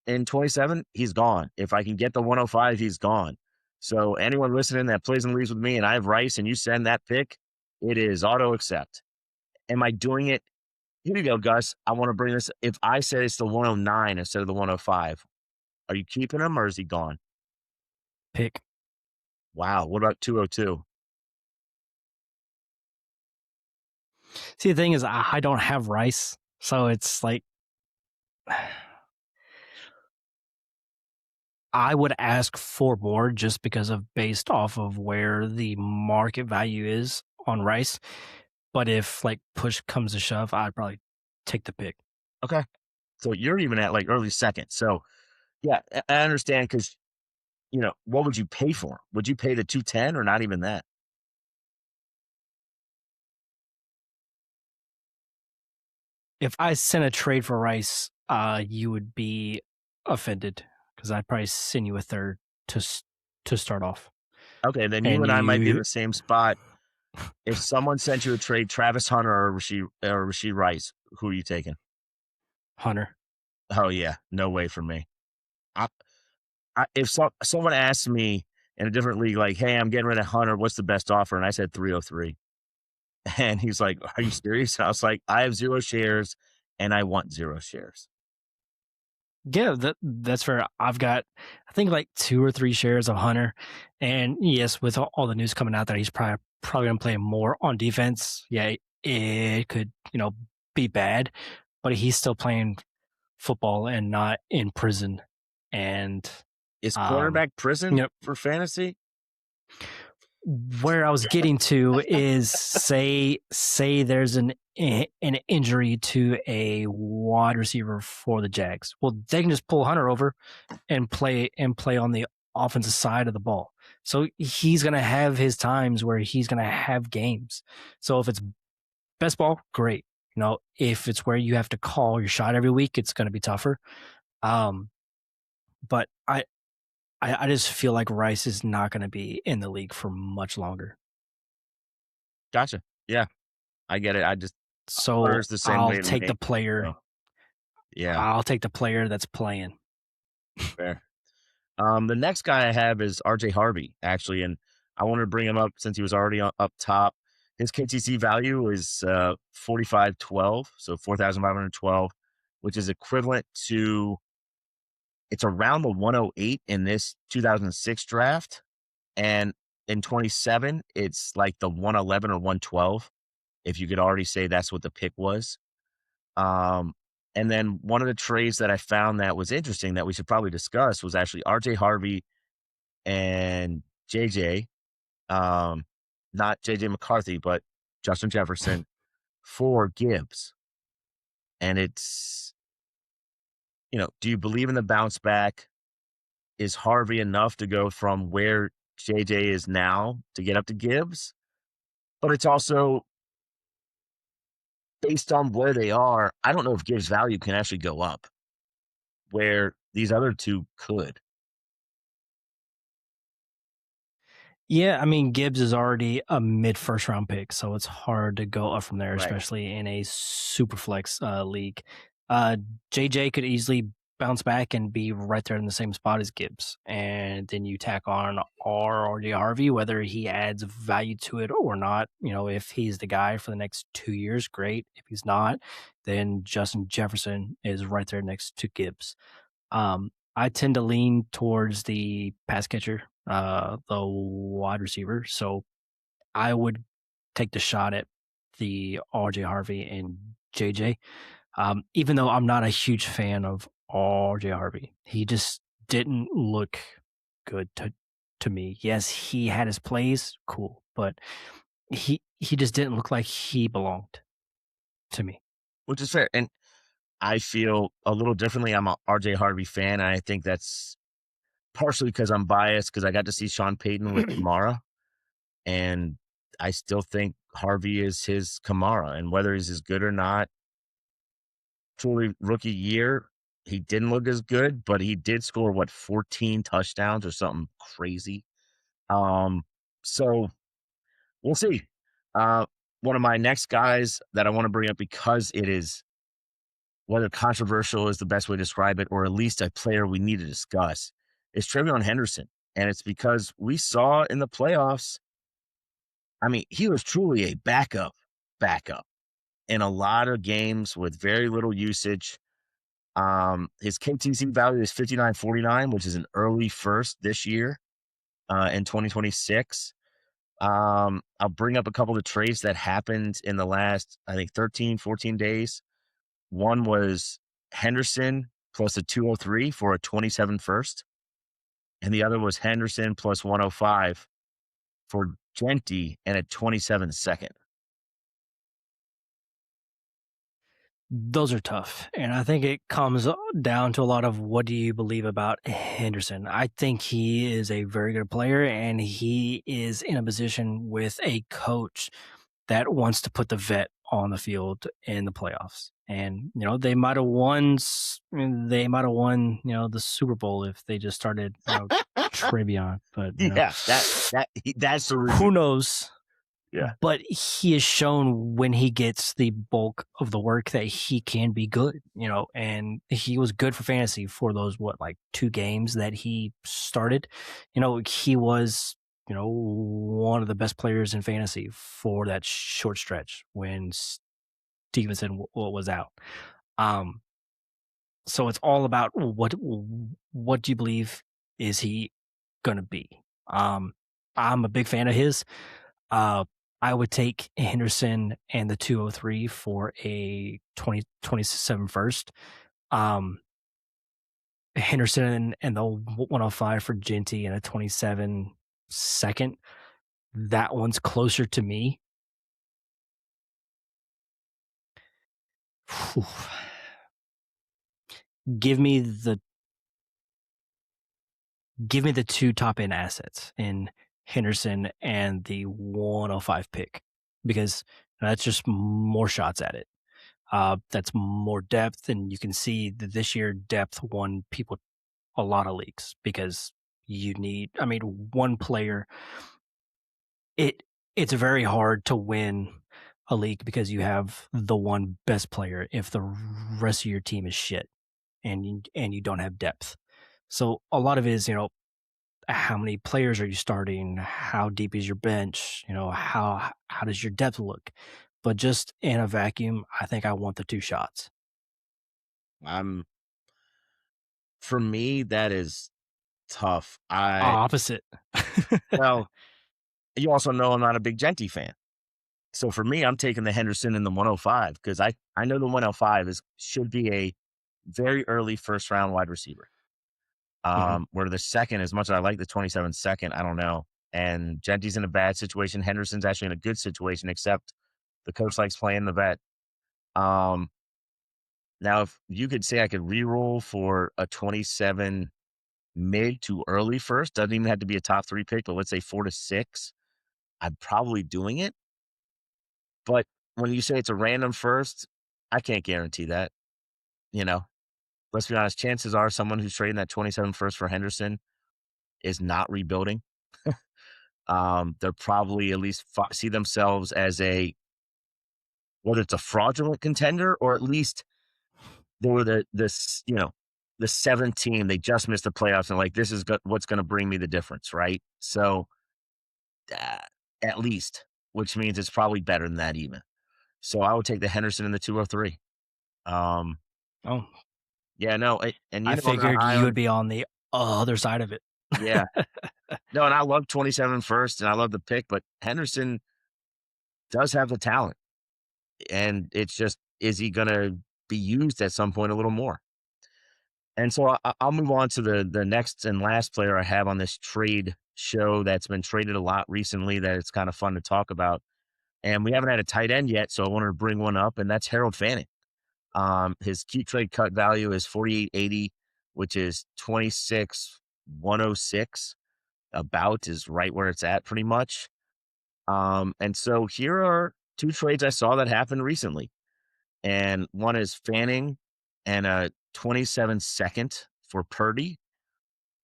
in 27, he's gone. If I can get the 105, he's gone. So anyone listening that plays in leagues with me and I have Rice and you send that pick, it is auto accept. Am I doing it? Here you go, Gus. I want to bring this. If I said it's the 109 instead of the 105, are you keeping him or is he gone? Pick. Wow. What about 202? See, the thing is, I don't have Rice, so it's like I would ask for more just because of based off of where the market value is on Rice. But if like push comes to shove, I'd probably take the pick. Okay. So you're even at like early second. So yeah, I understand because, what would you pay for him? Would you pay the 210 or not even that? If I sent a trade for Rice, you would be offended because I'd probably send you a third to start off. Okay, then you and I might be in the same spot. If someone sent you a trade, Travis Hunter or Rashee Rice, who are you taking? Hunter. Oh yeah, no way for me. If someone asked me in a different league, like, "Hey, I'm getting rid of Hunter. What's the best offer?" and I said 303, and he's like, "Are you serious?" And I was like, "I have 0 shares, and I want 0 shares." Yeah, that's fair. I've got, I think, like 2 or 3 shares of Hunter, and yes, with all the news coming out that he's probably gonna play more on defense. Yeah, it could be bad, but he's still playing football and not in prison. And Is quarterback prison for fantasy? Where I was getting to is say there's an injury to a wide receiver for the Jags. Well, they can just pull Hunter over and play on the offensive side of the ball. So he's going to have his times where he's going to have games. So if it's best ball, great. If it's where you have to call your shot every week, it's going to be tougher. But I just feel like Rice is not going to be in the league for much longer. Gotcha. Yeah, I get it. So the same I'll way take the player. So, yeah, I'll take the player that's playing. fair. The next guy I have is RJ Harvey, actually, and I wanted to bring him up since he was already up top. His KTC value is 4512, so 4,512, which is equivalent to, it's around the 108 in this 2006 draft, and in 27 it's like the 111 or 112, if you could already say that's what the pick was. And then one of the trades that I found that was interesting that we should probably discuss was actually RJ Harvey and JJ, not JJ McCarthy, but Justin Jefferson for Gibbs. And it's, do you believe in the bounce back? Is Harvey enough to go from where JJ is now to get up to Gibbs? But it's also based on where they are. I don't know if Gibbs' value can actually go up where these other two could. Yeah, I mean Gibbs is already a mid first round pick, so it's hard to go up from there, Right. especially in a super flex league. JJ could easily bounce back and be right there in the same spot as Gibbs, and then you tack on RJ Harvey, whether he adds value to it or not. If he's the guy for the next 2 years, great. If he's not, then Justin Jefferson is right there next to Gibbs. I tend to lean towards the pass catcher, the wide receiver. So I would take the shot at the RJ Harvey and JJ. Even though I'm not a huge fan of RJ Harvey, he just didn't look good to me. Yes, he had his plays, cool, but he just didn't look like he belonged to me. Which is fair. And I feel a little differently. I'm a RJ Harvey fan, and I think that's partially because I'm biased because I got to see Sean Payton with Kamara, and I still think Harvey is his Kamara, and whether he's as good or not, truly rookie year, he didn't look as good, but he did score 14 touchdowns or something crazy. So we'll see. One of my next guys that I want to bring up because it is whether controversial is the best way to describe it, or at least a player we need to discuss, is TreVeyon Henderson. And it's because we saw in the playoffs, I mean, he was truly a backup in a lot of games with very little usage. His KTC value is 59.49, which is an early first this year in 2026. I'll bring up a couple of trades that happened in the last, I think, 13, 14 days. One was Henderson plus a 203 for a 27 first. And the other was Henderson plus 105 for Genty and a 27 second. Those are tough. And I think it comes down to a lot of what do you believe about Henderson. I think he is a very good player, and he is in a position with a coach that wants to put the vet on the field in the playoffs. And they might have won. They might have won. The Super Bowl if they just started TreVeyon. But Yeah, that's the reason. Who knows? Yeah. But he has shown when he gets the bulk of the work that he can be good, and he was good for fantasy for those, 2 games that he started. He was, one of the best players in fantasy for that short stretch when Stevenson was out. So it's all about what do you believe is he going to be? I'm a big fan of his. I would take Henderson and the 203 for a 2027 first. Henderson and the 105 for Genty and a 27 second. That one's closer to me. Whew. Give me the 2 top end assets in Henderson and the 105 pick, because that's just more shots at it. That's more depth, and you can see that this year depth won people a lot of leagues because you need, one player. It's very hard to win a league because you have the one best player if the rest of your team is shit and you don't have depth. So a lot of it is, how many players are you starting? How deep is your bench? How does your depth look? But just in a vacuum, I think I want the 2 shots. For me, that is tough. Opposite. Well, you also know I'm not a big Genty fan. So for me, I'm taking the Henderson and the 105 because I know the 105 should be a very early first round wide receiver. Where the second, as much as I like the 27 second, I don't know. And Genty's in a bad situation. Henderson's actually in a good situation, except the coach likes playing the vet. Now, if you could say I could re-roll for a 27 mid to early first, doesn't even have to be a top 3 pick, but let's say 4 to 6, I'm probably doing it. But when you say it's a random first, I can't guarantee that. Let's be honest, chances are someone who's trading that 27 first for Henderson is not rebuilding. They're probably at least see themselves as whether it's a fraudulent contender or at least they were the 7th team. They just missed the playoffs and this is what's going to bring me the difference, right? So at least, which means it's probably better than that even. So I would take the Henderson in the 203. Oh, yeah, no, and I figured you would be on the other side of it. Yeah. No, and I love 27 first, and I love the pick, but Henderson does have the talent. And it's just, is he going to be used at some point a little more? And so I'll move on to the next and last player I have on this trade show that's been traded a lot recently that it's kind of fun to talk about. And we haven't had a tight end yet, so I wanted to bring one up, and that's Harold Fanning. His keep trade cut value is 48.80, which is 26.106. About is right where it's at pretty much. And so here are 2 trades I saw that happened recently. And one is Fanning and a 27 second for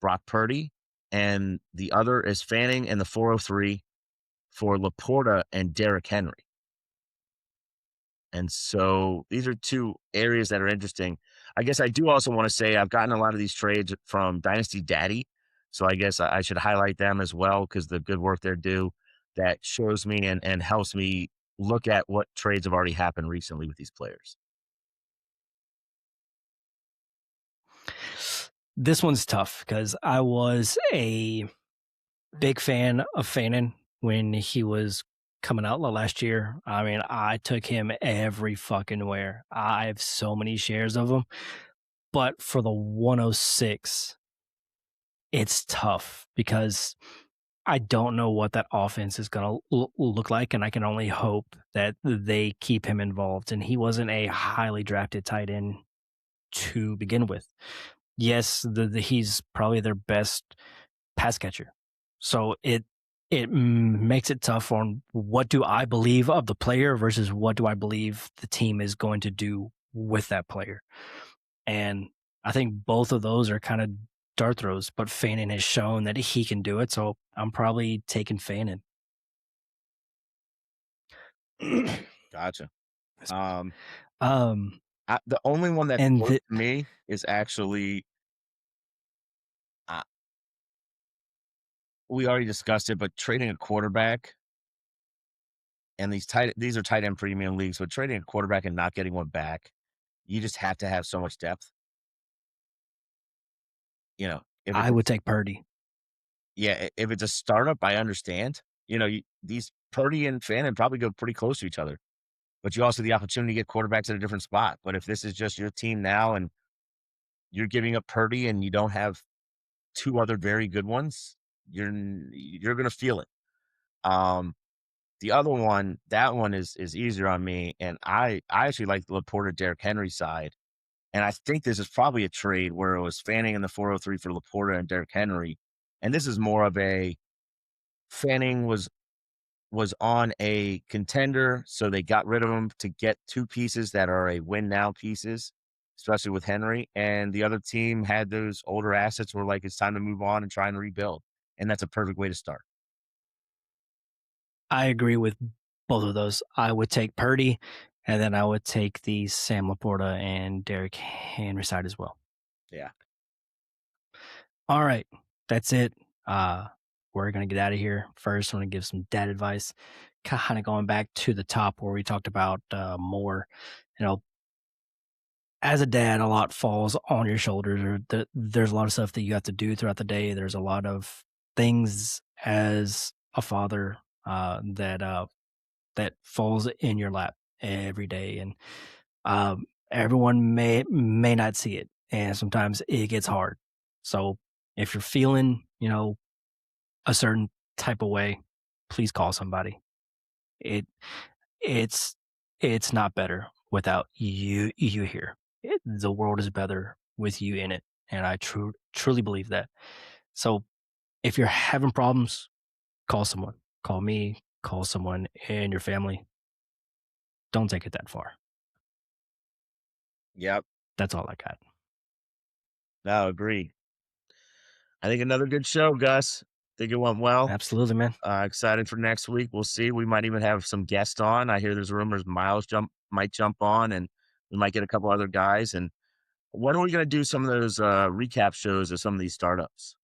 Brock Purdy. And the other is Fanning and the 403 for Laporta and Derrick Henry. And so these are two areas that are interesting. I guess I do also want to say I've gotten a lot of these trades from Dynasty Daddy. So I guess I should highlight them as well because the good work they're due that shows me and helps me look at what trades have already happened recently with these players. This one's tough because I was a big fan of Fannin when he was coming out last year. I mean, I took him every fucking where. I have so many shares of him. But for the 106, it's tough because I don't know what that offense is going to look like, and I can only hope that they keep him involved. And he wasn't a highly drafted tight end to begin with. Yes, he's probably their best pass catcher. So it makes it tough on what do I believe of the player versus what do I believe the team is going to do with that player. And I think both of those are kind of dart throws, but Fannin has shown that he can do it. So I'm probably taking Fannin. Gotcha. Um, the only one that and worked for me is actually we already discussed it, but trading a quarterback and these are tight end premium leagues, but trading a quarterback and not getting one back, you just have to have so much depth. You know, I would take Purdy. Yeah, if it's a startup, I understand. You know, these Purdy and Fannin probably go pretty close to each other, but you also have the opportunity to get quarterbacks at a different spot. But if this is just your team now and you're giving up Purdy and you don't have two other very good ones, you're going to feel it. The other one, that one is easier on me, and I actually like the Laporta Derrick Henry side, and I think this is probably a trade where it was Fanning in the 403 for Laporta and Derrick Henry, and this is more of a Fanning was on a contender, so they got rid of him to get two pieces that are a win now pieces, especially with Henry, and the other team had those older assets where like it's time to move on and try and rebuild, and that's a perfect way to start. I agree with both of those. I would take Purdy, and then I would take the Sam Laporta and Derrick Henry side as well. Yeah. All right. That's it. We're going to get out of here. First, I want to give some dad advice. Kind of going back to the top where we talked about more, as a dad, a lot falls on your shoulders. There's a lot of stuff that you have to do throughout the day. There's a lot of things as a father that falls in your lap every day, and everyone may not see it, and sometimes it gets hard. So if you're feeling, a certain type of way, please call somebody. It's not better without you here. The world is better with you in it, and I truly believe that. So if you're having problems, call someone. Call me, call someone in your family. Don't take it that far. Yep. That's all I got. No, agree. I think another good show, Gus. Think it went well. Absolutely, man. Excited for next week. We'll see. We might even have some guests on. I hear there's rumors Miles might jump on, and we might get a couple other guys. And when are we going to do some of those recap shows of some of these startups?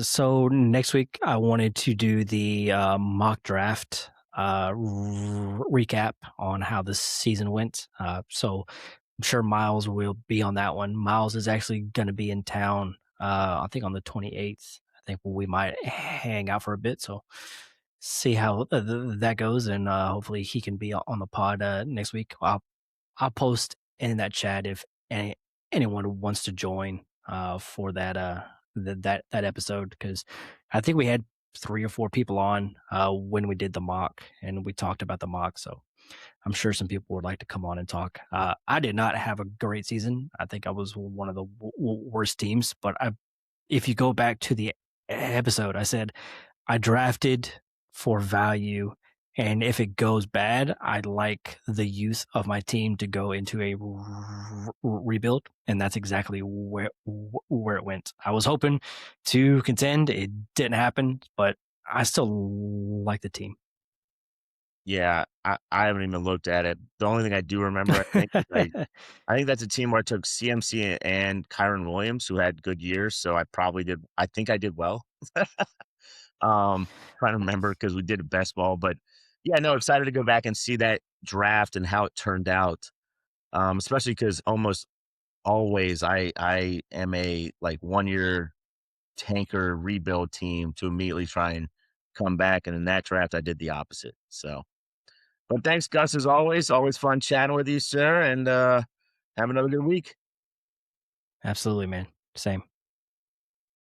So next week I wanted to do the mock draft recap on how the season went. So I'm sure Miles will be on that one. Miles is actually going to be in town, I think on the 28th. I think we might hang out for a bit. So see how that goes, and hopefully he can be on the pod next week. I'll post in that chat if anyone wants to join for that that episode, because I think we had 3 or 4 people on when we did the mock, and we talked about the mock. So I'm sure some people would like to come on and talk. I did not have a great season. I think I was one of the worst teams, but if you go back to the episode, I said I drafted for value, and if it goes bad, I'd like the youth of my team to go into a rebuild, and that's exactly where it went. I was hoping to contend. It didn't happen, but I still like the team. Yeah, I haven't even looked at it. The only thing I do remember, I think, is I think that's a team where I took CMC and Kyron Williams, who had good years, so I think I did well. Trying to remember because we did best ball, but yeah, no, excited to go back and see that draft and how it turned out. Especially because almost always I am a, like, 1-year tanker rebuild team to immediately try and come back, and in that draft, I did the opposite, so but thanks, Gus, as always. Always fun chatting with you, sir, and, have another good week. Absolutely, man. Same.